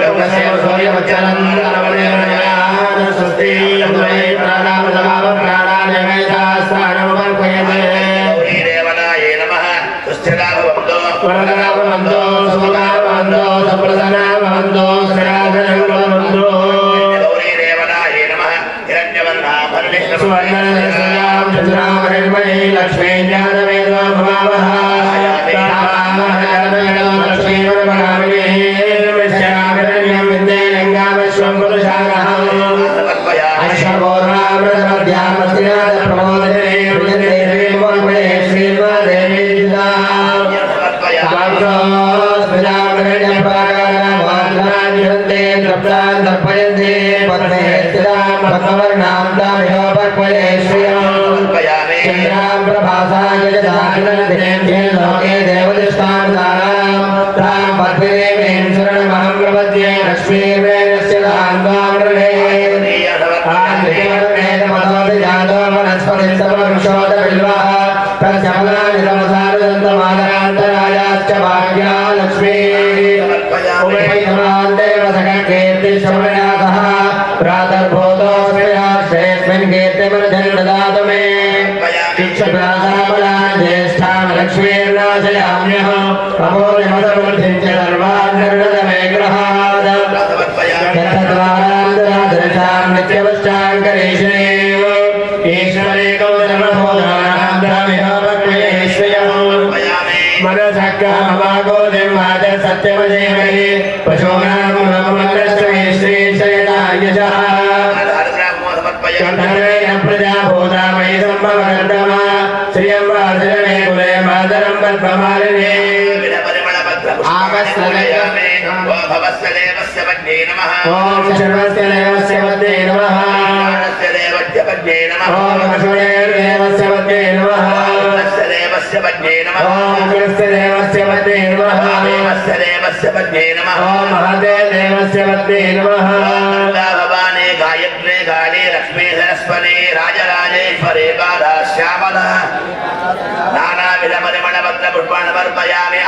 దేవస్య సూర్యవచనం నవదేవయాన స్వస్తి యువై ప్రాణామదమావ ప్రాణానివేదాస్థానమర్పయతే గౌరీ దేవతాయే నమః సుస్థిరాభవంతో వరదాభవంతో సుముఖాభవంతో సంప్రసన్నాభవంతో శ్రీరాధనంభవంతో గౌరీ దేవతాయే నమః హిరణ్యవర్ణాభరణే సువర్ణరసయాం చతురాభరణమయీ లక్ష్మీ జ్ఞానవేదో భవావహ లక్ష్మీవరమణామినీం విద్యేలింగామశ్వం పురుషారః అశ్వపూర్వామృతమధ్యామస్తినాథ ప్రమోదనే ప్రియదేవీ శ్రీమాదేవీ తర్పయంతే పద్మే స్థితాం భగవర్ణాం తామిహోపక్వయే శ్రియాం చంద్రాం ప్రభాసాయ దాక్షిణాగ్నేభ్యే లోకే దేవదృష్టాం తారాం తాం పద్మిదేవీం శరణమహం ప్రపద్యే లక్ష్మీర్వేదస్య దాన్వాం రణే ఆన్వికేవరమేదమతోపి జాతో వనస్పతిం సమవృక్షోద బిల్వః ప్రత్యమలాని సమసారదంతమాదరాంతరాయాశ్చ భాగ్యా లక్ష్మీ ఉపైతమాందేవ సకీర్తి శమయాసః ప్రాతర్భూతోస్మిన్ కీర్తిమర్ధన్ దదాతు మే శిక్షప్రాసాబలాన్ జ్యేష్ఠాం లక్ష్మీర్నాశయామ్యహం అమూల్యమదవృద్ధిం చ సర్వాన్నర్ణదమే గ్రహాద యత్తద్వారాంతరాదర్శాం నిత్యవశ్చాంకరేషణే ఈశ్వరే గౌరవభూతానాం ధామిహోపక్వయే శ్రియం మనసక్కామవాగోదిం వాచ సత్యమదేవహి పశూనాం నమమల్లశ్రీ శ్రీశయనాయశః కంఠరేణ ప్రజాభూతామయి సంభవకర్తమ శ్రియం వాసరమే కులే మాతరం పద్మమాలినే ఓం శర్వస్య దేవస్య వద్దే నమః ఓం లక్ష్మణేర్దేవస్య వద్దే నమః ఓం కృష్ణ దేవస్య వద్దే నమః ఓం మహాదేవస్య వద్దే నమః భవానే గాయత్రే గాళే లక్ష్మీ సరస్వనే రాజరాజేశ్వరే బాధా శ్యామల నానావిధ పరిమళ భద్ర పుష్పాణమర్పయామి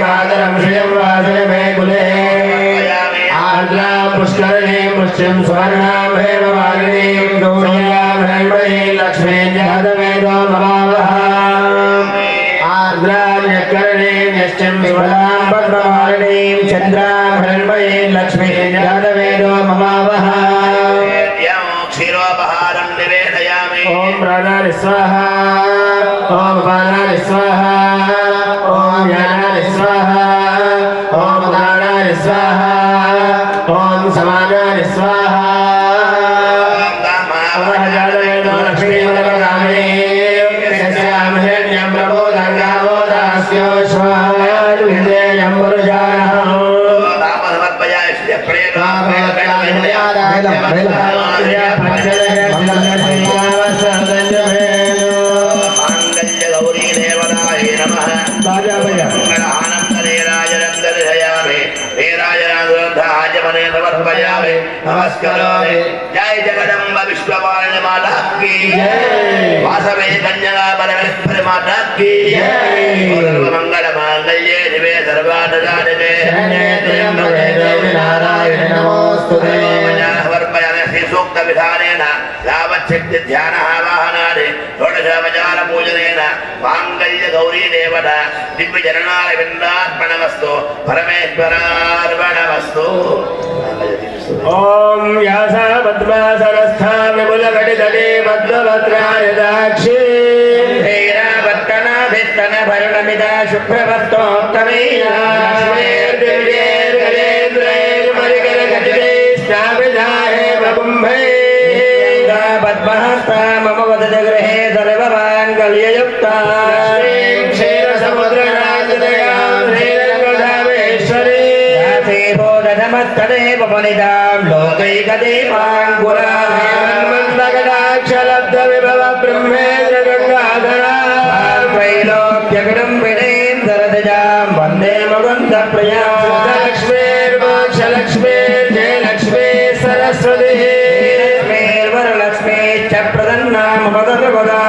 మాతరం శ్రియం వాసనమే కులే ఆర్ద్రా పుష్కరణీం పుష్టిం స్వర్ణాం హేమవాలినీం గౌర్యాం హైమయీ లక్ష్మీ जातवेदो ममावः आर्द्राण्यकरणीं यश्चं विमलां पद्मवारिणीं चन्द्रां हिरण्मयीं लक्ष्मीं जातवेदो ममावः क्षीरोपहारं निवेदयामि ॐ प्राणानि स्वाहा ॐ पानानि स्वाहा ॐ ज्ञानानि स्वाहा ॐ दानानि स्वाहा ॐ समानानि स्वाहा नमस्कारामि जय जगदम्ब विश्ववारिणी माता की जय वासवे कन्या परमेश्वरी माता की जय मंगल मांगल्ये शिवे सर्वार्थसाधिके शरण्ये त्र्यंबके देवी नारायणी नमोस्तुते समर्पयामि श्री सूक्त विधानेन यावच्छक्ति ध्यान आवाहनादि षोडशोपचार पूजनेन मांगल्य गौरी देवता दिव्य जननाय विन्दार्पणमस्तु परमेश्वरार्पणमस्तु ॐ व्यासा पद्मासनस्था विपुलकटितटे पद्मभद्रायदाक्षी भित्तन भरणमिता शुभ्रभक्तोत्तमेया पद्महस्ता मम वदत गृहे सर्वमाङ्गल्ययुक्ता नमस्तदेव वनितां लोकैकदीपाङ्कुराक्षलब्धविभव ब्रह्मेन्द्र गङ्गाधरा त्रैलोक्यगुडम्बिनीं सरदजां वन्दे मुकुन्दप्रियां लक्ष्मीर्मोक्षलक्ष्मीर्जयलक्ष्मी सरस्वती लक्ष्मीर्वरलक्ष्मी च प्रदन्नां मदर्वदा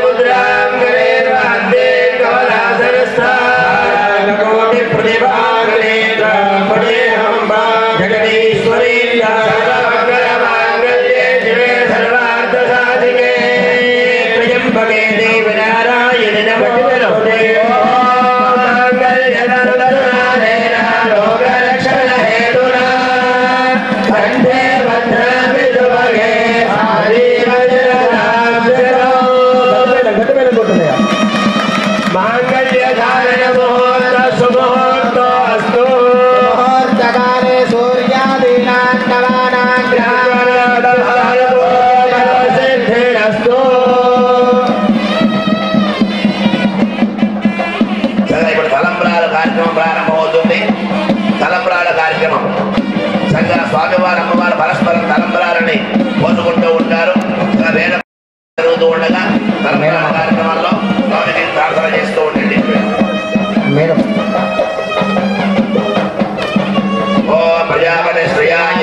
मुद्रां गणेर्वाद्ये कमलासरस्था जगदीश्वरी सर्वमङ्गलमाङ्गल्ये शिवे सर्वार्थसाधिके त्र्यम्बके देवी नारायणि नमोस्तुते माङ्गल्यधनुधराधेन लोकरक्षणहेतुना कण्ठे भद्रामि सुभगे माङ्गल्यधारण मुहूर्त सुमुहूर्तो अस्तु मुहूर्तकाले सूर्यादीनां नवानां ग्रहाणासिद्धिरस्तु ఇప్పుడు తలంబ్రాల కార్యక్రమం ప్రారంభమవుతుంది తలంబ్రాల కార్యక్రమం సంఘ స్వామివారు అమ్మవారు పరస్పరం తలంబ్రాలని పోసుకుంటూ ఉంటారు వేద జరుగుతూ ఉండగా తలంబ్రాల కార్యక్రమంలో స్వామిని ప్రార్థన చేస్తూ ఉండండి మేడం ఓ ప్రజాపతి శ్రేయాయ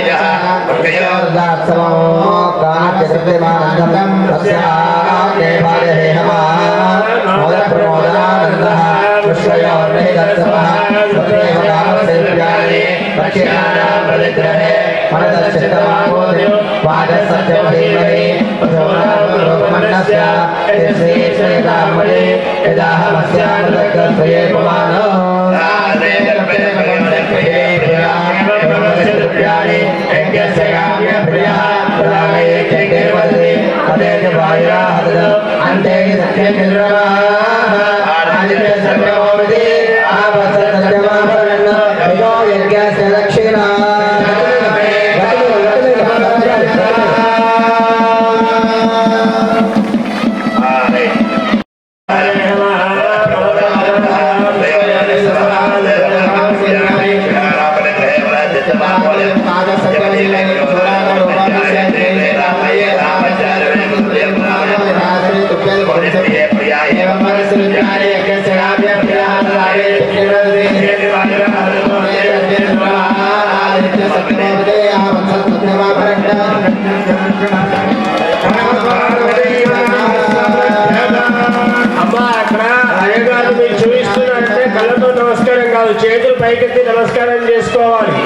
చేతులు పైకెత్తి నమస్కారం చేసుకోవాలి.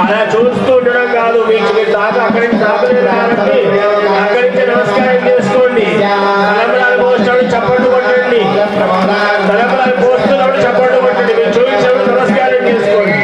అలా చూస్తూ ఉండడం కాదు. మీకు దాకా అక్కడి నుంచి దాకలేదు కాబట్టి అక్కడి నుంచి నమస్కారం చేసుకోండి. తలంబ్రాలు పోసినప్పుడు చప్పట్లు కొట్టండి. తలంబ్రాలు పోస్తున్నప్పుడు చప్పట్లు కొట్టండి. మీరు చూపించినప్పుడు నమస్కారం చేసుకోండి.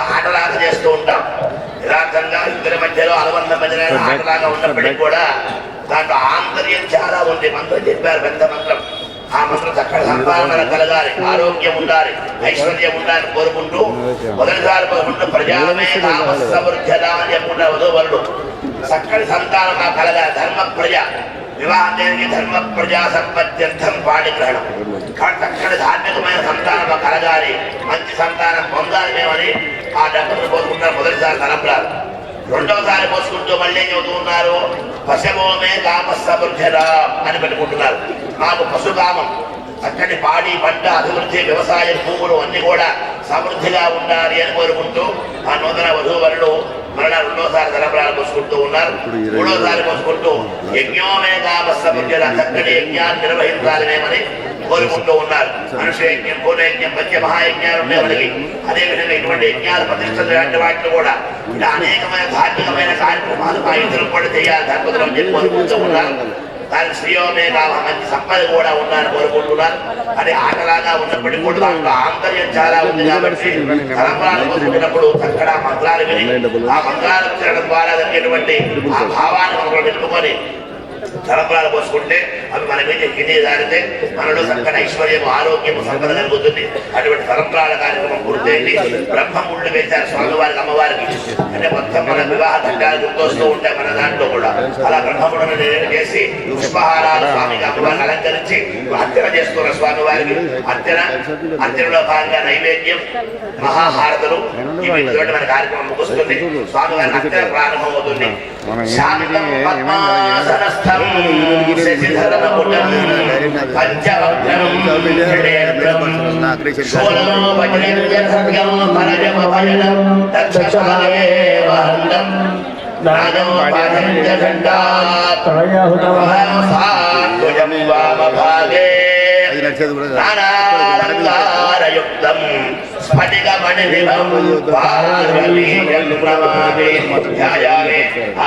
ఆటలాగా చేస్తూ ఉంటాం. యథార్థంగా ఇద్దరి మధ్యలో అనుబంధ మధ్య ఆటలాగా ఉన్నప్పటికీ కూడా దాంట్లో ఆంతర్యం చాలా ఉంది. మంత్రం చెప్పారు, పెద్ద మంత్రం. ఆ మంత్రం చక్కటి సంపాదన కలగాలి, ఆరోగ్యం ఉండాలి, ఐశ్వర్యం ఉండాలని కోరుకుంటూ మొదటిసారి కోరుకుంటూ ప్రజామే కామసమృద్ధదా అని చెప్పుకుంటా వధూవరుడు. చక్కటి సంతానం కలగాలి. ధర్మ ప్రజ వివాహం చేయడానికి ధర్మ ప్రజా సంపత్త్యర్థం పాణిగ్రహణం. కాబట్టి చక్కటి ధార్మికమైన సంతానం కలగాలి, మంచి సంతానం పొందాలి మేమని ఆ దంపతులు కోరుకుంటారు. మొదటిసారి తలంబ్రాలు. రెండవసారి పోసుకుంటూ మళ్ళీ ఏం చెబుతూ ఉన్నారు? పశుభూమే కామసమృద్ధదా అని పెట్టుకుంటున్నారు. మాకు పశుకామం, చక్కటి పాడి పంట అభివృద్ధి, వ్యవసాయం, భూములు అన్ని కూడా సమృద్ధిగా ఉండాలి అని కోరుకుంటూ ఆ నూతన వధూవరులు మరణ రెండోసారి తలంబ్రాలు పోసుకుంటూ ఉన్నారు. మూడోసారి పోసుకుంటూ యజ్ఞోమే కామసమృద్ధదా, చక్కటి యజ్ఞాన్ని నిర్వహించాలనేమని కోరుకుంటూ ఉన్నారు. మనుష్య యజ్ఞం, పూర్వయజ్ఞం, పంచమహాయజ్ఞాలు ఉన్నాయి మనకి. అదేవిధంగా ఇటువంటి యజ్ఞాలు, ప్రతిష్టలు లాంటి వాటిని కూడా ఇలా అనేకమైన ధార్మికమైన కార్యక్రమాలు మా ఇద్దరు కూడా చేయాలి దంపతులు అని చెప్పి కోరుకుంటూ ఉన్నారు. దానికి శ్రీయోమే కావ మంచి సంపద కూడా ఉండాలని కోరుకుంటున్నారు. అది ఆటలాగా ఉన్నప్పటికీ కూడా దాంట్లో ఆంతర్యం చాలా ఉంది కాబట్టి తలంబ్రాలు పోసుకున్నప్పుడు చక్కడ మంత్రాలు విని ఆ మంత్రాలు తినడం ద్వారా జరిగేటువంటి ఆ భావాన్ని మనం నిలుపుకొని తలంబ్రాలు పోసుకుంటే అవి మన మీద గిన్నె దారితే మనలో చక్కని ఐశ్వర్యము, ఆరోగ్యము, సంపద కలుగుతుంది. అటువంటి తలంబ్రాల కార్యక్రమం పూర్తయింది. బ్రహ్మముళ్ళు వేశారు స్వామివారికి, అమ్మవారికి. అంటే మొత్తం మొత్తం మన వివాహ ఘట్టాలు గుర్తొస్తూ ఉంటాయి మన దాంట్లో కూడా. అలా బ్రహ్మములను చేసి పుష్పహారాలు స్వామికి అమ్మవారిని అలంకరించి అర్చన చేస్తున్న స్వామి వారికి అర్చనలో భాగంగా నైవేద్యం, మహాహారతులు ఇవి మన కార్యక్రమం ముగుస్తుంది. స్వామి వారి అర్చన ప్రారంభమవుతుంది. శాంతం పద్మాసనస్థం శశిధరముఖం పంచవక్రం శూలం వజ్రేంద్రసత్యం పరజమభయనం దక్షసాలే వహంతం నాదం పాఠంజండాత్మయం వామభాగే నానాలంకారయుక్తం స్ఫటికమణినిభం పార్వతీయం నమామి ధ్యాయామి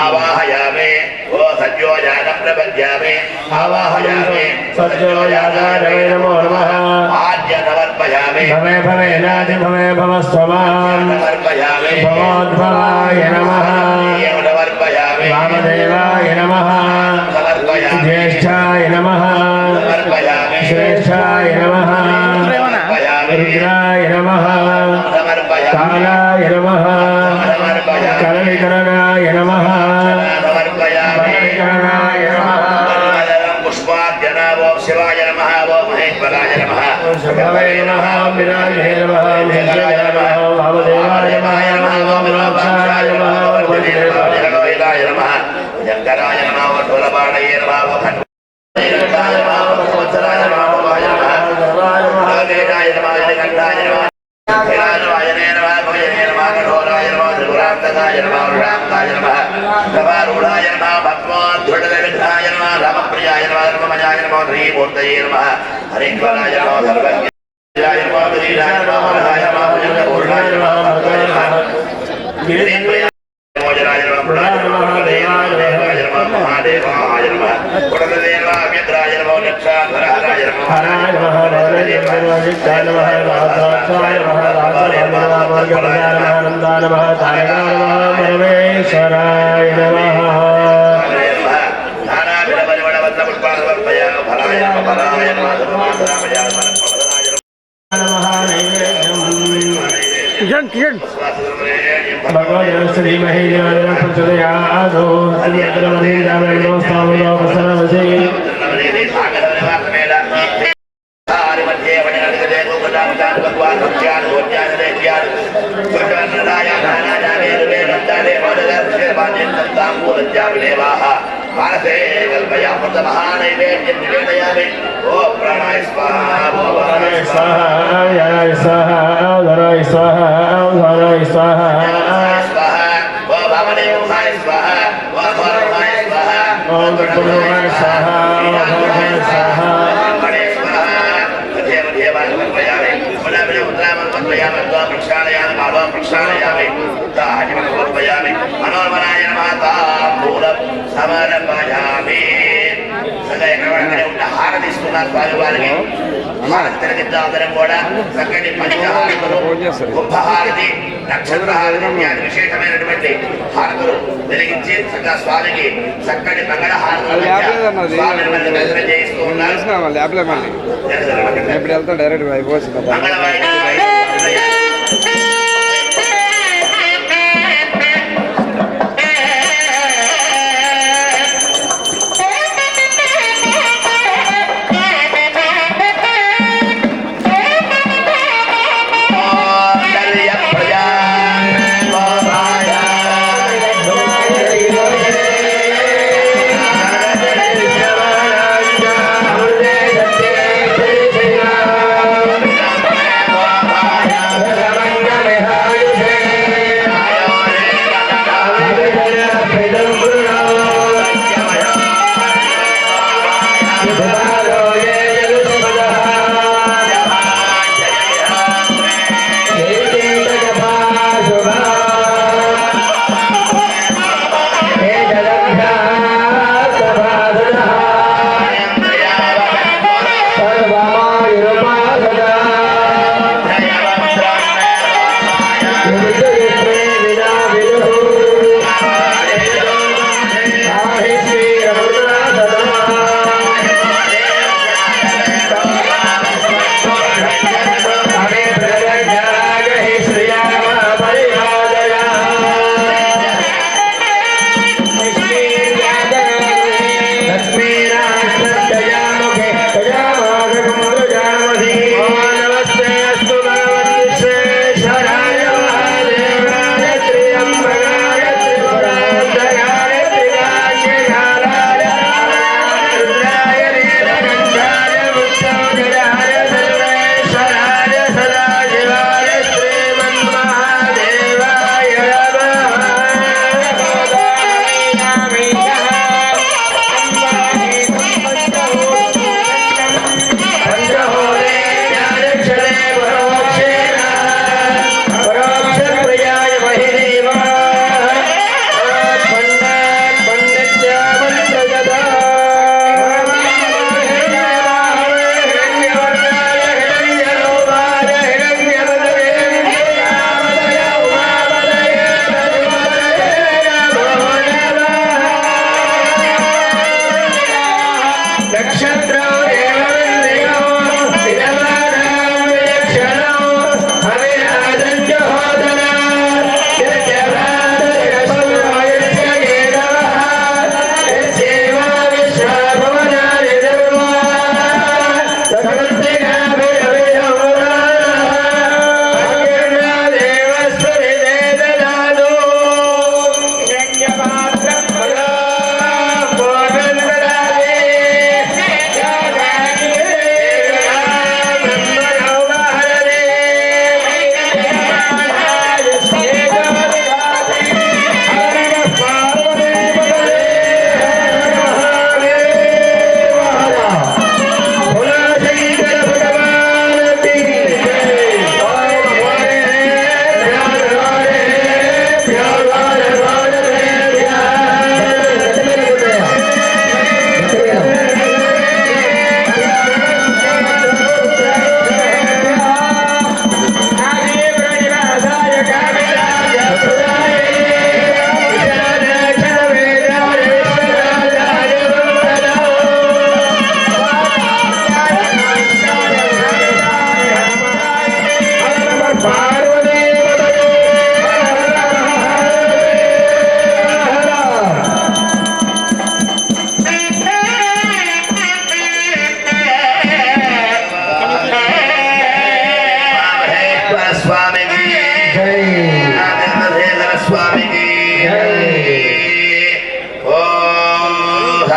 ఆవాహయామి ఓ సజ్జోజాతం ప్రపద్యామి ఆవాహయామి సజ్జోజాతాయ నమో నమః. ఆద్య సమర్పయామి భవే భవేనాది భవే భవస్వమాం సమర్పయామి భవోద్భవాయ నమః. సమర్పయామి వామదేవాయ నమః. సమర్పయామి జ్యేష్ఠాయ నమః. సమర్పయామి శ్రేష్ఠాయ నమః. రుద్రాయ నమః. కాలాయ నమః. కరవికరణాయ నమః. కరవికరణాయ నమః. పుష్పార్చనావో శివాయ నమః ఓ మహేశ్వరాయ నమః శంభవే నమః. వినాయకాయ నమః. మహేశ్వరాయ నమః. వామదేవాయ నమః. వామనాక్షాయ నమః. వజ్రేంద్రాయ నమః శంకరాయ నమః ఢోలపాణయ నమః ఖండాయ నమః సంవత్సరాయ నమః వాయ నమః నాగేశాయ నమః కంఠాయ నమః హిరణ్యవాయ నమః భవయ నమః కఠోరాయ నమః త్రిపురాంతకాయ నమః రామకాయ నమః సవారూఢాయ నమః భక్మోద్ధృఢవిగ్రహాయ నమః రామప్రియాయ నమః ధర్మమయాయ నమః శ్రీమూర్తయే నమః హరిద్వారాయ నమః సర్వజ్ఞాయ నమః గిరీశాయ నమః వరదాయ నమః భుజంగపూర్ణాయ నమః భద్రాయ నమః గిరీంద్రయాయ మోజనాయ నమః పురాయ నమః దేవాయ నమః మహాదేవాయ నమః పురదేవాభ్యగ్రాయ నమః లక్షాధరాయ నమః హరాయ నమః. దేవదేవాయ నమః. రాధాయ నమః. రాధాయ నమః. ఆనందాయ నమః. తారకాయ నమః. పరమేశ్వరాయ నమః. నానావిధ పరిమళవత్న పుష్పాలవర్పయ ఫలాయ నమః ఫలాయ నమః ధర్మాధరామయ నమః నమః. నైవేద్యం కిరణ్ భగవద్ శ్రీమహి ప్రచోదయాదో అద్యత్రమధీరామేణోస్తామలోకసనవసే మానసే కల్పయా మహానైవేద్యం నివేదయామి ఓ ప్రాణాయ స్వాహా ఓ ప్రాణాయ స్వాహా యాయ స్వాహా ధరాయ స్వాహా ధరాయ స్వాహా ఓ భామదేవాయ స్వాహా ఓ పరమాయ స్వాహా ఓం దక్షిణాయ స్వాహా ఓం స్వాహా ప్రక్షాళయామి మనోర్మనాయ నమః తాంబూలం సమర్పయామి. హారతిస్తున్నారు స్వామి వారికి. హారతిద్దాం కూడా చక్కటి పంచహారతులు, కుంభహారతి, నక్షత్ర హారతి ఇత్యాది విశేషమైనటువంటి హారతులు వెలిగించి చక్కగా స్వామికి చక్కటి మంగళ హారతులు స్వామిని మళ్ళీ దర్శనం చేయిస్తూ ఉన్నారు. ఇప్పుడు వెళ్తాం డైరెక్ట్ అయిపోవచ్చు మంగళవారం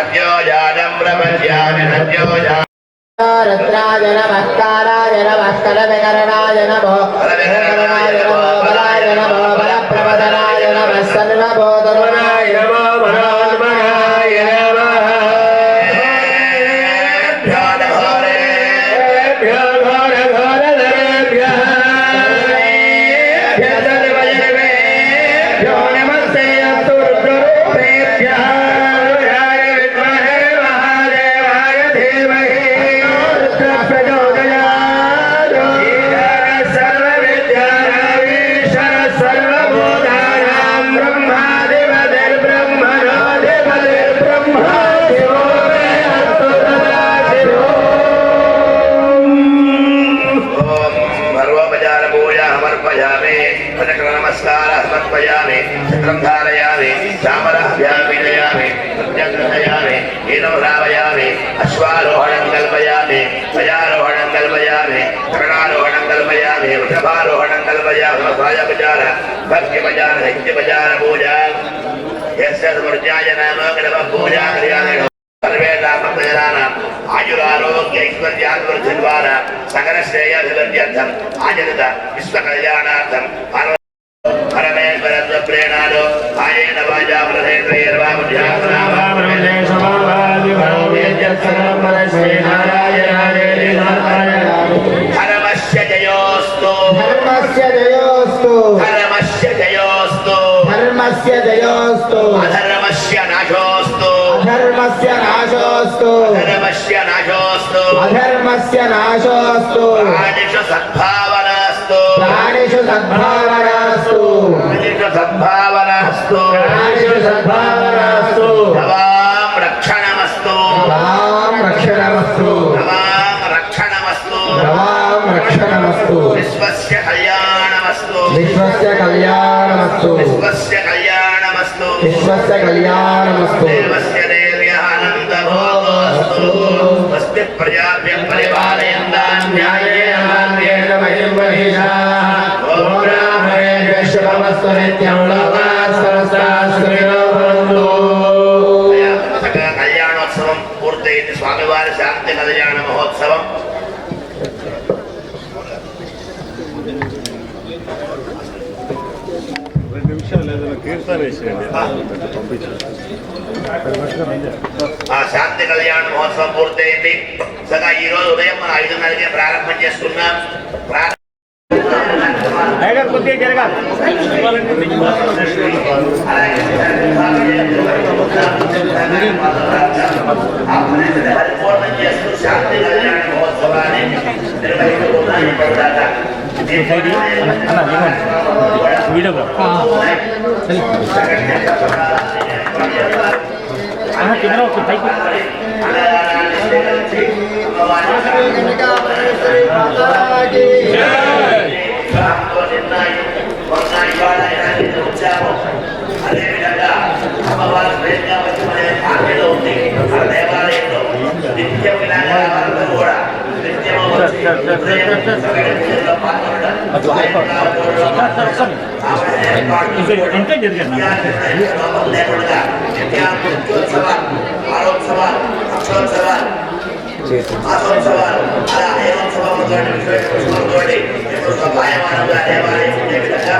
नद्योजानं प्रपद्यामि नद्योजानं रुद्राय नमः कालाय नमः कलविकरणाय नमो बलविकरणाय नमो बलाय नमो बलप्रवदनाय नमः सर्वबोधनाय नमो मनोन्मनाय नमः समर्पयामि चित्रं धारयामि चामराभ्यां विनयामि नृत्यं ग्रहयामि हीनं रावयामि अश्वारोहणं कल्पयामि गजारोहणं कल्पयामि गरुडारोहणं कल्पयामि वृषभारोहणं कल्पयामि स्वायपचार भक्तिपचार नित्यपचार पूजा यस्य समर्जाय नाम गणपः पूजा क्रियामि सर्वेषां भक्तजनानाम् आयुरारोग्य ऐश्वर्याभिवृद्धिद्वारा सकलश्रेयाभिवृद्ध्यर्थम् आचरित विश्वकल्याणार्थं परमेश्वरस्य प्रेणालो आयेन वाचा प्रथेन्द्रैर्वा धर्मस्य जयोस्तु धर्मस्य जयोस्तु धर्मस्य जयोस्तु धर्मस्य जयोस्तु अधर्मस्य नाशोस्तु अधर्मस्य नाशोस्तु अधर्मस्य नाशोस्तु अधर्मस्य नाशोस्तु प्राणिषु सद्भावनास्तु प्राणिषु सद्भावनास्तु प्राणिषु सद्भावनास्तु प्राणिषु सद्भावनास्तु नवां रक्षणमस्तु नवां रक्षणमस्तु नवां रक्षणमस्तु नवां रक्षणमस्तु विश्वस्य कल्याणमस्तु विश्वस्य कल्याणमस्तु विश्वस्य कल्याणमस्तु विश्वस्य कल्याणमस्तु देवस्य देव्यः आनन्दभोगोऽस्तु स्वस्ति प्रजाभ्यः परिपालयन्तां न्यायेन मार्गेण महीं महिषाः ॐ ब्राह्मणेभ्यः शुभमस्तु नित्यं लोकाः समस्ताः सुखिनो भवन्तु सकल कल्याणोत्सवं पूर्तयति स्वामिवारि शान्ति कल्याण महोत्सवं ఆ శాంతి కళ్యాణ మహోత్సవం పూర్తయింది సగా ఈ రోజు ఉదయం మనం 5:30కే ప్రారంభం చేసుకున్నాం పరిపూర్ణం చేస్తూ శాంతి కళ్యాణ మహోత్సవాన్ని నిర్వహిస్తున్నాం అదేవిధంగా అమ్మవారి ప్రేమగా వచ్చి మన ఆజ్ఞలో ఉంది మన దేవాలయంలో నిత్య వినాయకులందరూ కూడా నిత్యము వచ్చి ఆరోత్సవాలు అక్షోత్సవాలు మాసోత్సవాలు అలా హేమోత్సవాలతో ఎప్పుడు సహాయమానంగా దేవాలయం ఉండే విధంగా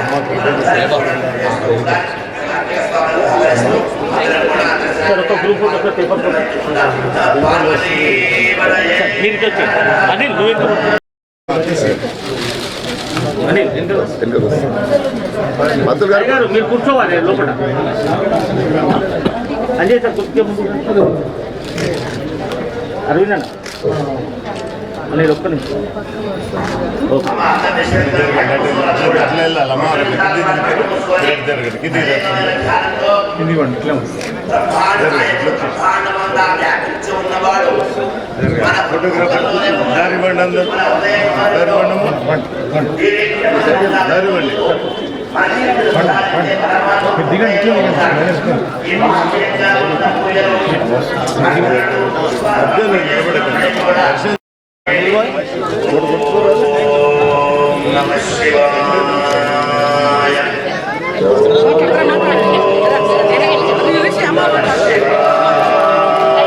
గారు మీరు కూర్చోవాలి లోపల అంజయ్ సార్ కూర్చో అరవింద్ అన్న అనేది ఒక్క నిమిషం నమః శివాయ నమః శివాయ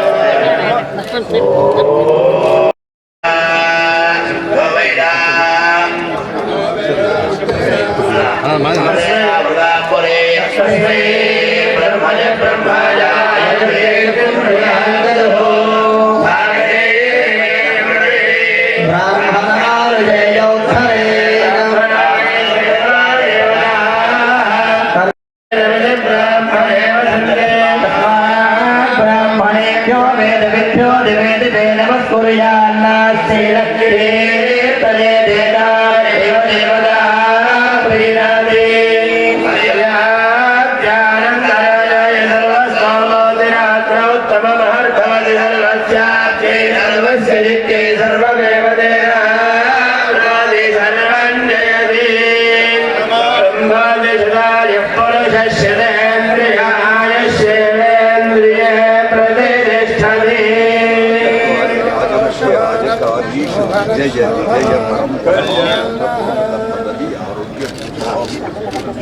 ब्राह्मणेभ्यो वेदविभ्यो दिवे दिवे नमस्कुर्यान्नास्ते लक्ष्मीरे तले देदा देव देवता प्रीणादे ज्ञानं दयाय सर्वस्वामोदिरात्र उत्तममहर्षमदि सर्वस्याप्ते सर्वस्य जित्ते सर्वदेवतेन आदि सर्वञ्जयति ब्रह्मादि सदाय पुरुषस्य जय जय जय जय परम पदवी आरोग्य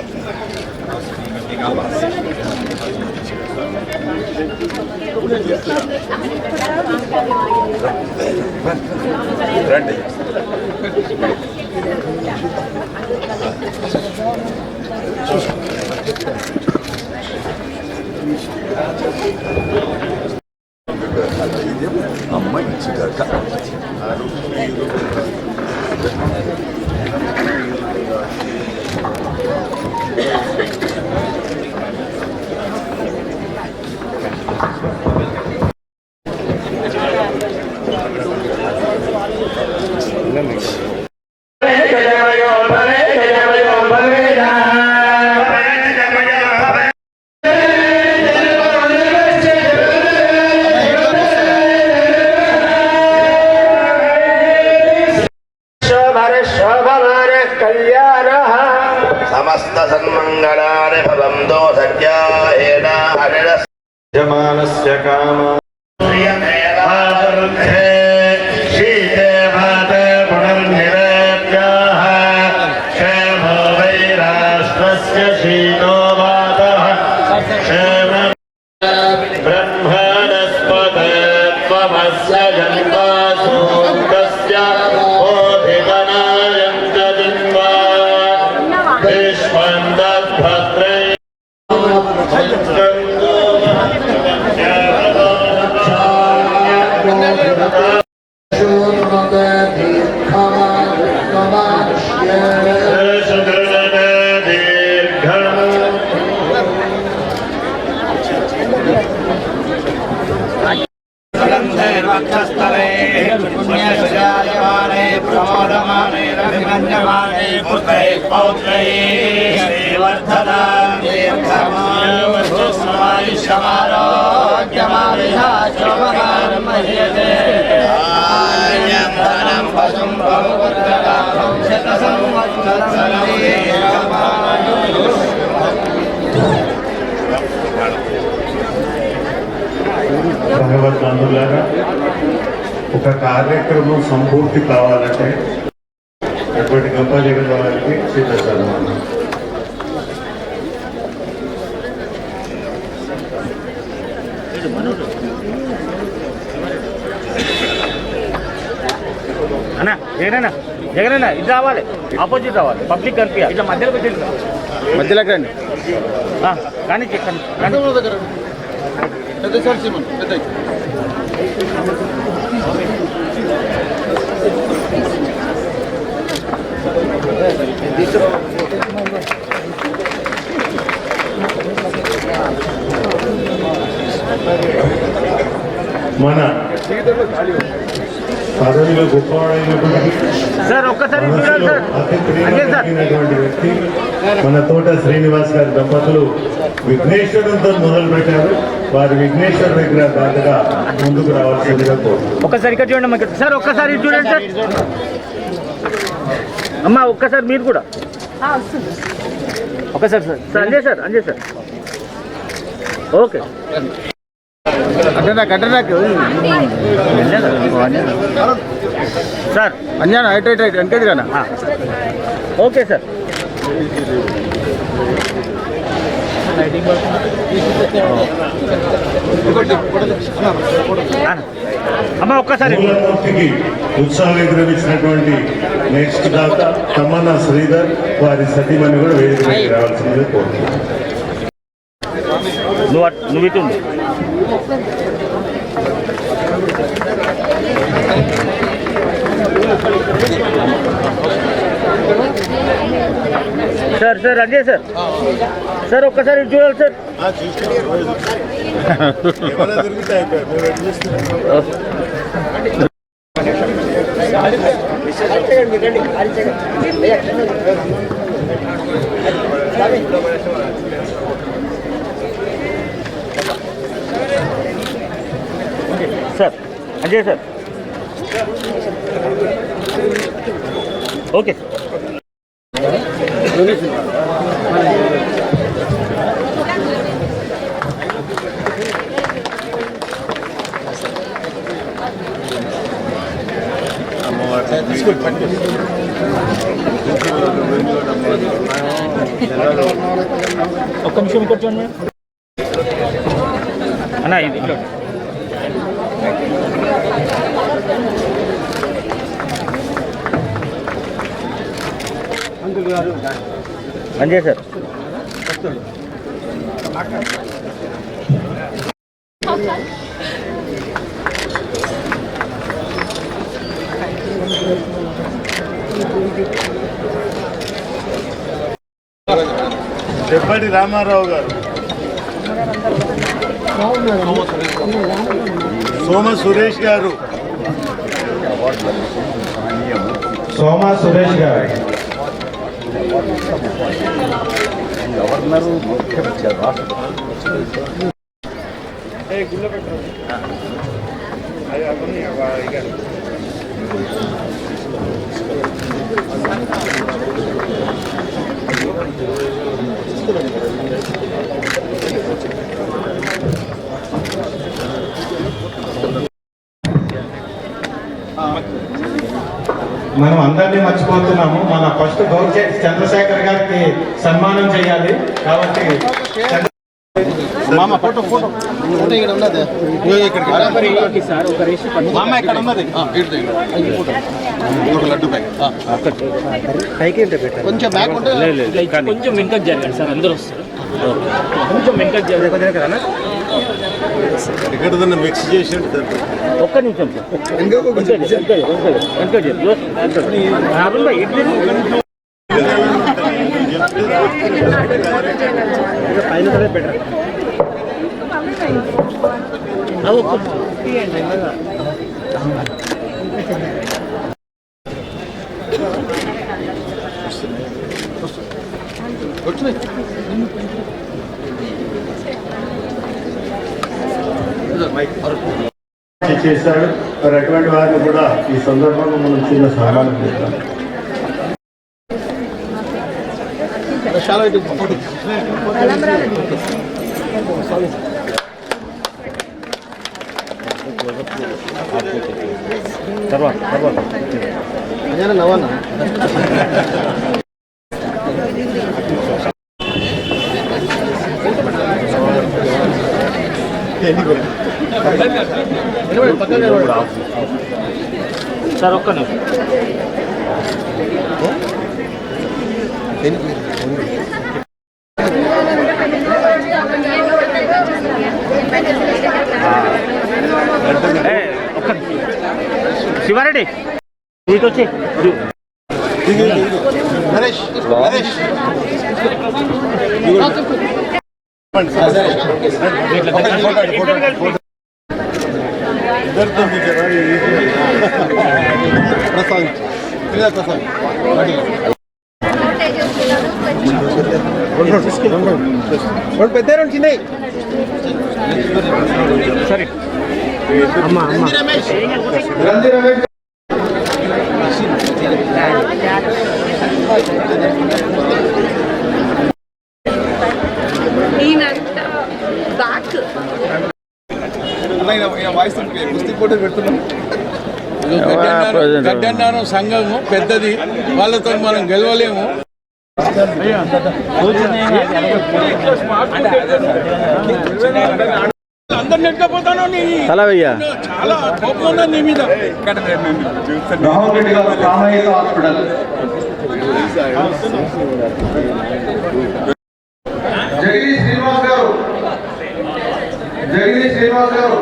అమ్మ ఇచ్చిగాక समस्त सन्मंगलानि भवन्तु सत्याहेन हरिरस्य यजमानस्य काम शीते भाते पुनर्निवेद्याः क्षेमो वैराष्ट्रस्य शीतो वातः क्षेम ब्रह्मणस्पते त्वमस्य जन्मासून्तस्य बोधितनायं च जिन्वा विश्वन्दद्भद्रे पुण्यसुजायमाने प्रमोदमाने रविमन्यमाने पुत्रैः पौत्रैः श्रीवर्धनां दीर्घमायुष्यमारोग्यमाविधाशोभगानं मह्यते आर्यं धनं पशुं बहुपुत्रलाभं शतसंवत्सरं భగవద్బంధులారా ఒక కార్యక్రమం సంపూర్తి కావాలంటే అటువంటి గొప్ప జగన్ వారికి చిన్న సన్మానం. అన్నా జగనన్నా జగనన్నా ఇది రావాలి, ఆపోజిట్ రావాలి, పబ్లిక్ కనిపించాలి. ఇట్లా మధ్యలో పెట్టి మధ్యలోకి రండి. కానీ మన పదవిలో గొప్పవాడైనటువంటి సార్ ఒక్కసారి చూడండి సార్. అతి ప్రియమైనటువంటి వ్యక్తి మన తోట శ్రీనివాస్ గారి దంపతులు విఘ్నేశ్వరంతో మొదలు పెట్టారు. వారి విఘ్నేశ్వర దగ్గర దాతగా ముందుకు రావాల్సిందిగా కోరుతున్నాను. ఒక్కసారి ఇక్కడ చూడండి అమ్మా. సార్ ఒక్కసారి చూడండి సార్. అమ్మా ఒక్కసారి మీరు కూడా ఒక్కసారి sir. Sir Anjay sir, Anjay sir. Okay sir అంజానా రైట్ రైట్ రైట్ వెంకటేష్ గానా. Okay sir. అమ్మ ఒక్కసారి మూలమూర్తికి ఉత్సాహం ఎదురవిచ్చినటువంటి నెక్స్ట్ దాత తమ్మన్న శ్రీధర్ వారి సతీమణి కూడా వేదిక మీదకి రావాల్సిందిగా కోరుతున్నాను. నువ్వు ఇటు ఉండు. సార్ అజయ్ సార్ ఒక్కసారి ఇటు చూడాలి sir. Sir Ajay sir okay ఒక్క నిమిషం ఇక్కడ చూడండి అన్న ఇది అంజయ్ సార్ చెప్పండి రామారావు గారు, సోమ సురేష్ గారు, సోమ సురేష్ గారు, గవర్నరు ముఖ్య రాష్ట్ర మనం అందరినీ మర్చిపోతున్నాము. మన ఫస్ట్ గౌరవ చంద్రశేఖర్ గారికి సన్మానం చేయాలి కాబట్టి కొంచెం వెనకకు జరగండి సార్, అందరూ వస్తారు. కొంచెం వెనకకు జరగదు కదా, ఎక్కడదన్నా మిక్స్ చేసి ఒక్క నిమిషం చేశాడు. మరి అటువంటి వారిని కూడా ఈ సందర్భంగా మనం చిన్న సహాయం చేద్దాం. తర్వాత సార్ ఒక్క నిమిషం ఒక్క శివారెడ్డి ఇటు వచ్చి పెద్ద చిన్న సరే అమ్మా రంది రమేష్ గడ్డన్నారం సంఘము పెద్దది, వాళ్ళతో మనం గెలవలేము. అందరు నెట్టకపోతాను చాలా కోపం ఉన్నది నీ మీద. రాహుల్ రెడ్డి గారు సామాజిక హాస్పిటల్ జగదీష్ శ్రీనివాస్ గారు, జగదీష్ శ్రీనివాస్ గారు,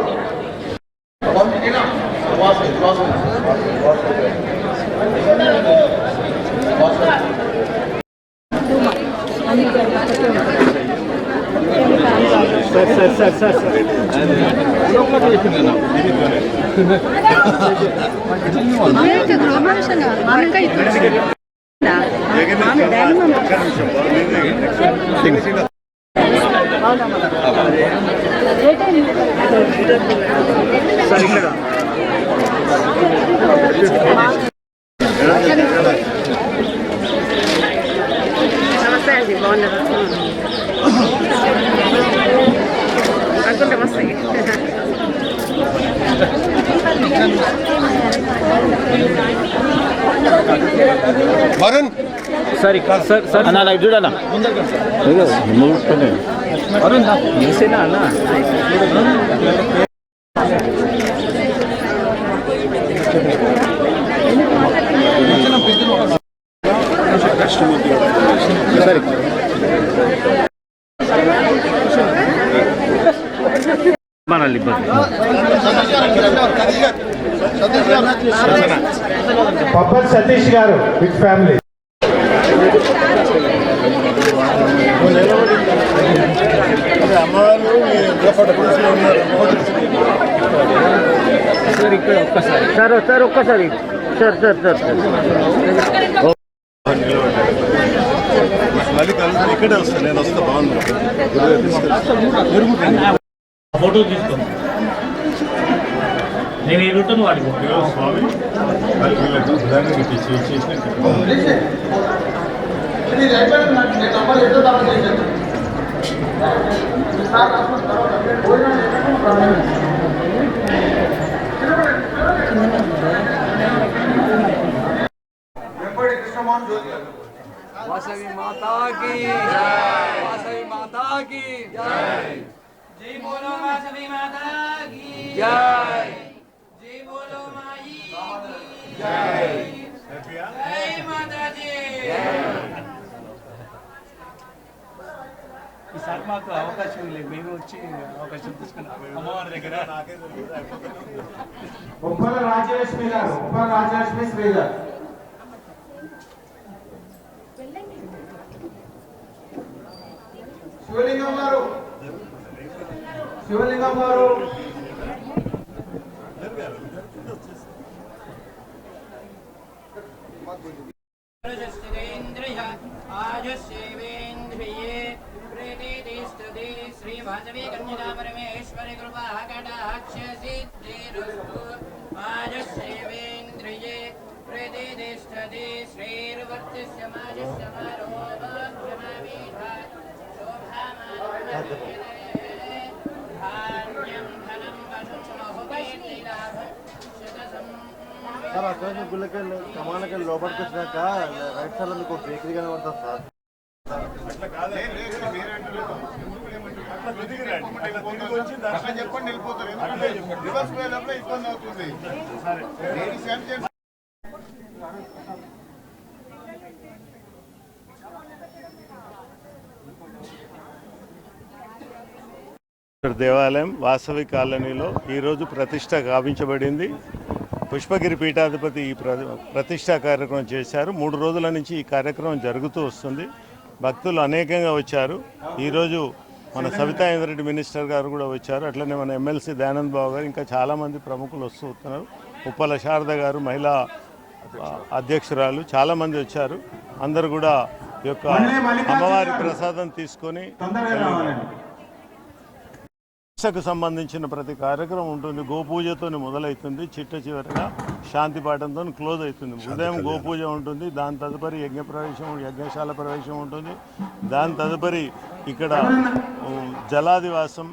నమస్తే అండి, బాగున్నారు? అనుకుంటే వస్తాయి. వరుణ్ సరే సార్ సార్ అన్న లైట్ చూడన్నా చూసేనా అన్న సరే మనల్ని ఇబ్బంది పప్పల్ సతీష్ గారు విత్ ఫ్యామిలీ. సార్ ఇక్కడ ఒక్కసారి సార్ సార్ ఒక్కసారి సార్ సార్ సార్ ఇక్కడే వస్తాను, నేను వస్తా. బాగుంది. ఫోటో తీసుకోండి. నేను ఈ రూట్ వాడికి స్వామి వాసవి మాతా కీ జై, వాసవి మాతా కీ జై, जय बोलो वासवी माता की జై, जय बोलो माई की జై. जय माता जी ఈసారి మాకు అవకాశం లేదు, మేము వచ్చి అవకాశం తీసుకున్నాం అమ్మవారి దగ్గర. ఉప్పల రాజలక్ష్మి గారు, ఉప్పల రాజలక్ష్మి శ్రీ గారు. శివలింగం గారు, శివలింగం గారు, इंद्रिय आजुष्येवेन्द्रिये प्रीतिष्ठते श्रीवासवी कन्यका परमेश्वरी कृपा कटाक्ष सिद्धिरस्तु आजुष्येवेन्द्रिये प्रीतिष्ठते श्रीर्वर्तिष्य माजस्य मारोपक्षमावीधा धान्यं धनं वशं बहुकीर्तिलाभं शतसं సార్ అక్కడ గుళ్ళకెళ్ళి కమానకెళ్ళి లోపలికి వచ్చినాక రైట్ సైడ్ లో మీకు బేకరీ కనబడుతుంది సార్. అట్లా చెప్పండి, వెళ్ళిపోతారు. రివర్స్ పోయేటప్పుడు ఇబ్బంది అవుతుంది. దేవాలయం వాసవి కాలనీలో ఈరోజు ప్రతిష్ట గావించబడింది. పుష్పగిరి పీఠాధిపతి ఈ ప్రతిష్టా కార్యక్రమం చేశారు. 3 రోజుల నుంచి ఈ కార్యక్రమం జరుగుతూ వస్తుంది. భక్తులు అనేకంగా వచ్చారు. ఈరోజు మన సవితా ఇంద్రెడ్డి మినిస్టర్ గారు కూడా వచ్చారు. అట్లనే మన ఎమ్మెల్సీ దయానంద్ బాబు గారు, ఇంకా చాలామంది ప్రముఖులు వస్తున్నారు. ఉప్పల శారద గారు, మహిళా అధ్యక్షురాలు, చాలామంది వచ్చారు. అందరూ కూడా ఈ యొక్క అమ్మవారి ప్రసాదం తీసుకొని కు సంబంధించిన ప్రతి కార్యక్రమం ఉంటుంది. గోపూజతో మొదలవుతుంది, చిట్ట చివరిగా శాంతి పాఠంతో క్లోజ్ అవుతుంది. ఉదయం గోపూజ ఉంటుంది, దాని తదుపరి యజ్ఞశాల ప్రవేశం ఉంటుంది. దాని తదుపరి ఇక్కడ జలాదివాసం,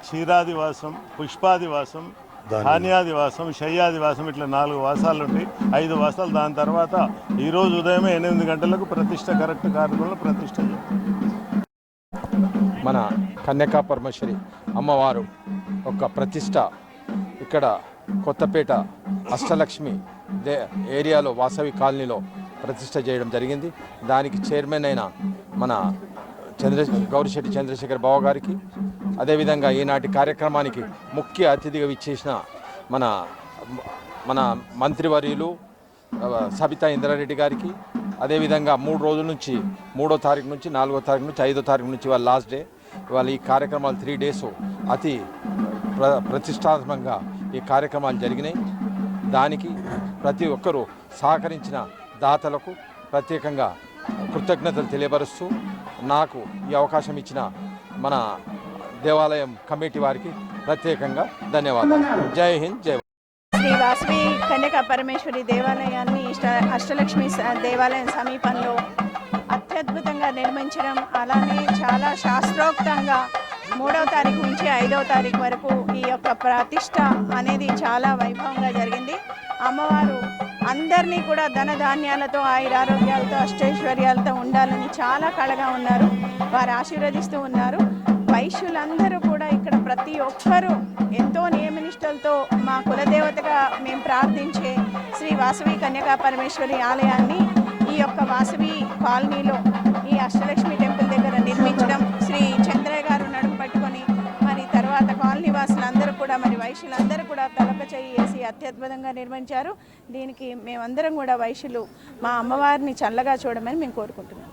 క్షీరాదివాసం, పుష్పాదివాసం, ధాన్యాదివాసం, శయ్యాదివాసం, ఇట్లా 4 వాసాలు ఉంటాయి. 5 వాసాలు. దాని తర్వాత ఈరోజు ఉదయమే 8 గంటలకు ప్రతిష్ట కరెక్ట్ కార్యక్రమంలో ప్రతిష్ట చేస్తుంది. మన కన్యకా పరమేశ్వరి అమ్మవారు ఒక ప్రతిష్ట ఇక్కడ కొత్తపేట అష్టలక్ష్మి ఏరియాలో వాసవి కాలనీలో ప్రతిష్ట చేయడం జరిగింది. దానికి చైర్మన్ అయిన మన గౌరిశెట్టి చంద్రశేఖర్ బావ గారికి, అదేవిధంగా ఈనాటి కార్యక్రమానికి ముఖ్య అతిథిగా విచ్చేసిన మన మంత్రివర్యులు సబితా ఇంద్రారెడ్డి గారికి, అదేవిధంగా 3 రోజుల నుంచి 3వ తారీఖు నుంచి 4వ తారీఖు నుంచి 5వ తారీఖు నుంచి వాళ్ళ లాస్ట్ డే, ఇవాళ ఈ కార్యక్రమాలు 3 డేస్ అతి ప్రతిష్టాత్మకంగా ఈ కార్యక్రమాలు జరిగినాయి. దానికి ప్రతి ఒక్కరూ సహకరించిన దాతలకు ప్రత్యేకంగా కృతజ్ఞతలు తెలియపరుస్తూ నాకు ఈ అవకాశం ఇచ్చిన మన దేవాలయం కమిటీ వారికి ప్రత్యేకంగా ధన్యవాదాలు. జై హింద్, జై శ్రీ వాసవి కన్యకా పరమేశ్వరి దేవాలయాన్ని అష్టలక్ష్మి దేవాలయం సమీపంలో అత్యద్భుతంగా నిర్మించడం, అలానే చాలా శాస్త్రోక్తంగా 3వ తారీఖు నుంచి 5వ తారీఖు వరకు ఈ యొక్క ప్రతిష్ట అనేది చాలా వైభవంగా జరిగింది. అమ్మవారు అందరినీ కూడా ధనధాన్యాలతో, ఆయురారోగ్యాలతో, అష్టైశ్వర్యాలతో ఉండాలని చాలా కళగా ఉన్నారు. వారు ఆశీర్వదిస్తూ ఉన్నారు. వైశ్యులందరూ కూడా ఇక్కడ ప్రతి ఒక్కరూ ఎంతో నియమనిష్టలతో మా కులదేవతగా మేము ప్రార్థించే శ్రీ వాసవి కన్యకా పరమేశ్వరి ఆలయాన్ని ఈ యొక్క వాసవి కాలనీలో ఈ అష్టలక్ష్మి టెంపుల్ దగ్గర నిర్మించడం, శ్రీ చంద్రయ్య గారు నడుము పట్టుకొని మరి తర్వాత కాలనీ వాసులందరూ కూడా మరి వైశ్యులందరూ కూడా తలక చేయి వేసి అత్యద్భుతంగా నిర్మించారు. దీనికి మేమందరం కూడా వైశ్యులు మా అమ్మవారిని చల్లగా చూడమని మేము కోరుకుంటున్నాం.